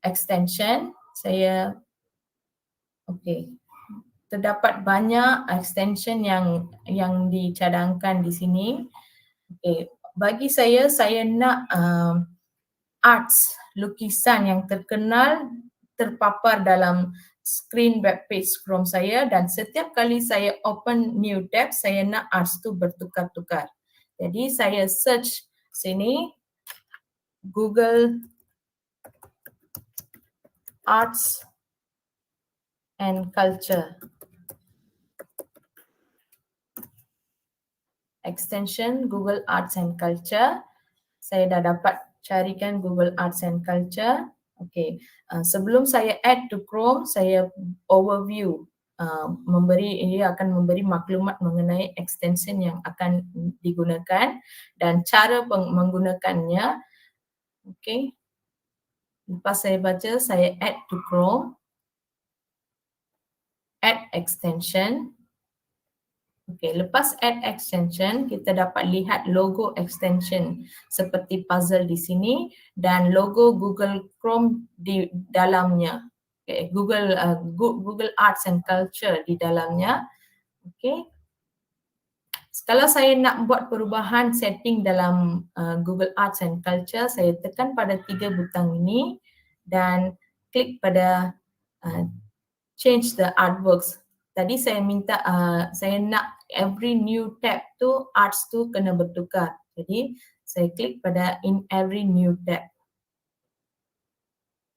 extension. Terdapat banyak extension yang dicadangkan di sini. Okay. Bagi saya nak arts, lukisan yang terkenal terpapar dalam screen web page Chrome saya, dan setiap kali saya open new tab, saya nak arts tu bertukar-tukar. Jadi saya search sini Google Arts and Culture. Extension Google Arts and Culture. Saya dah dapat carikan Google Arts and Culture. Okay, sebelum saya add to Chrome, saya overview. Ia akan memberi maklumat mengenai extension yang akan digunakan dan cara menggunakannya. Okay. Lepas saya baca, saya add to Chrome. Add extension. Okay, lepas add extension, kita dapat lihat logo extension seperti puzzle di sini dan logo Google Chrome di dalamnya. Okay, Google Arts and Culture di dalamnya. Okay. Kalau saya nak buat perubahan setting dalam Google Arts and Culture, saya tekan pada 3 butang ini dan klik pada change the artworks. Tadi saya minta, saya nak every new tab tu, arts tu kena bertukar. Jadi saya klik pada in every new tab.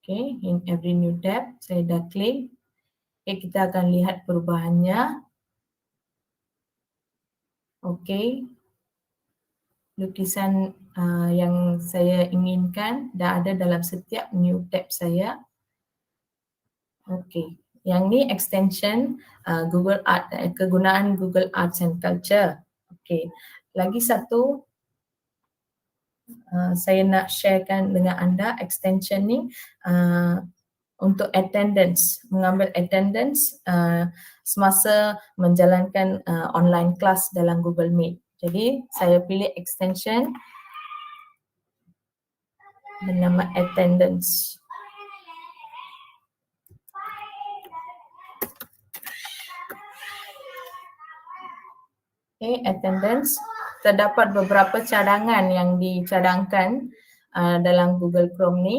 Okay, in every new tab, saya dah klik. Okay, kita akan lihat perubahannya. Okey. Lukisan yang saya inginkan dah ada dalam setiap new tab saya. Okey. Yang ni extension Google Art, kegunaan Google Arts and Culture. Okey. Lagi satu saya nak sharekan dengan anda extension ni untuk attendance, mengambil attendance semasa menjalankan online class dalam Google Meet. Jadi saya pilih extension bernama attendance. Okay, attendance. Terdapat beberapa cadangan yang dicadangkan dalam Google Chrome ni,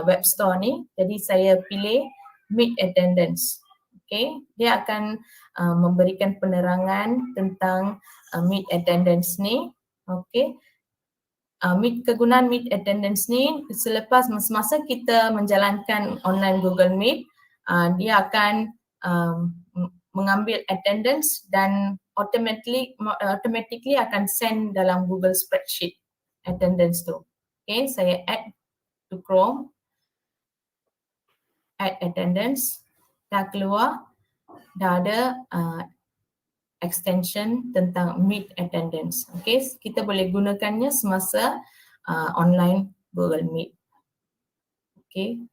web store ni. Jadi saya pilih Meet Attendance. Okay, dia akan memberikan penerangan tentang Meet Attendance ni. Okay, kegunaan Meet Attendance ni selepas semasa kita menjalankan online Google Meet, dia akan mengambil attendance dan automatically akan send dalam Google Spreadsheet attendance tu. Okay, saya add to Chrome, add attendance, dah keluar, dah ada extension tentang Meet Attendance. Okay, kita boleh gunakannya semasa online Google Meet. Okay.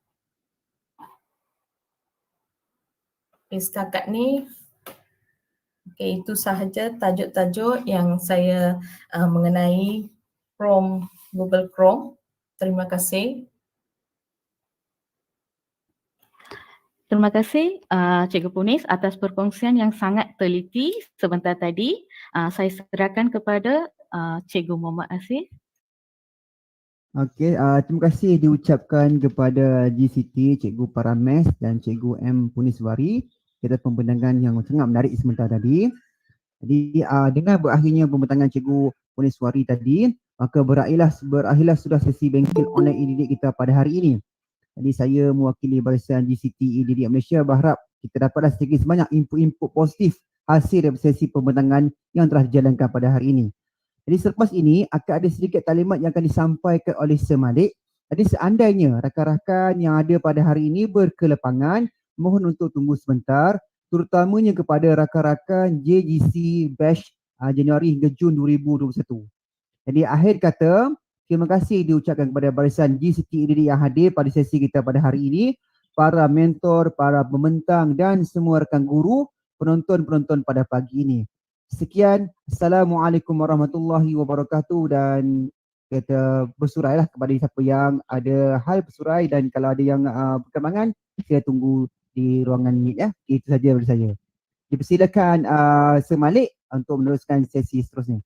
Setakat ni, okay, itu sahaja tajuk-tajuk yang saya mengenai Chrome, Google Chrome. Terima kasih. Terima kasih Cikgu Punis atas perkongsian yang sangat teliti sebentar tadi. Saya serahkan kepada Cikgu Muhammad Asif. Okey, terima kasih diucapkan kepada GCT, Cikgu Parames dan Cikgu M. Puniswari atas pembentangan yang sangat menarik sebentar tadi. Jadi dengan berakhirnya pembentangan Cikgu Puniswari tadi, maka berakhirlah sudah sesi bengkel online e-didik kita pada hari ini. Jadi saya mewakili barisan GCT e-didik Malaysia berharap kita dapatlah sedikit sebanyak input-input positif hasil dari sesi pembentangan yang telah dijalankan pada hari ini. Jadi selepas ini akan ada sedikit talimat yang akan disampaikan oleh Semalik. Jadi seandainya rakan-rakan yang ada pada hari ini berkelapangan, mohon untuk tunggu sebentar, terutamanya kepada rakan-rakan JGC Batch Januari hingga Jun 2021. Jadi akhir kata, terima kasih diucapkan kepada barisan GCT e-didik yang hadir pada sesi kita pada hari ini, para mentor, para pembentang dan semua rakan guru, penonton-penonton pada pagi ini. Sekian, Assalamualaikum warahmatullahi wabarakatuh, dan kita bersurailah kepada siapa yang ada hal bersurai, dan kalau ada yang perkembangan, saya tunggu di ruangan meet ya. Itu saja dari saya. Dipersilakan Semalik untuk meneruskan sesi seterusnya.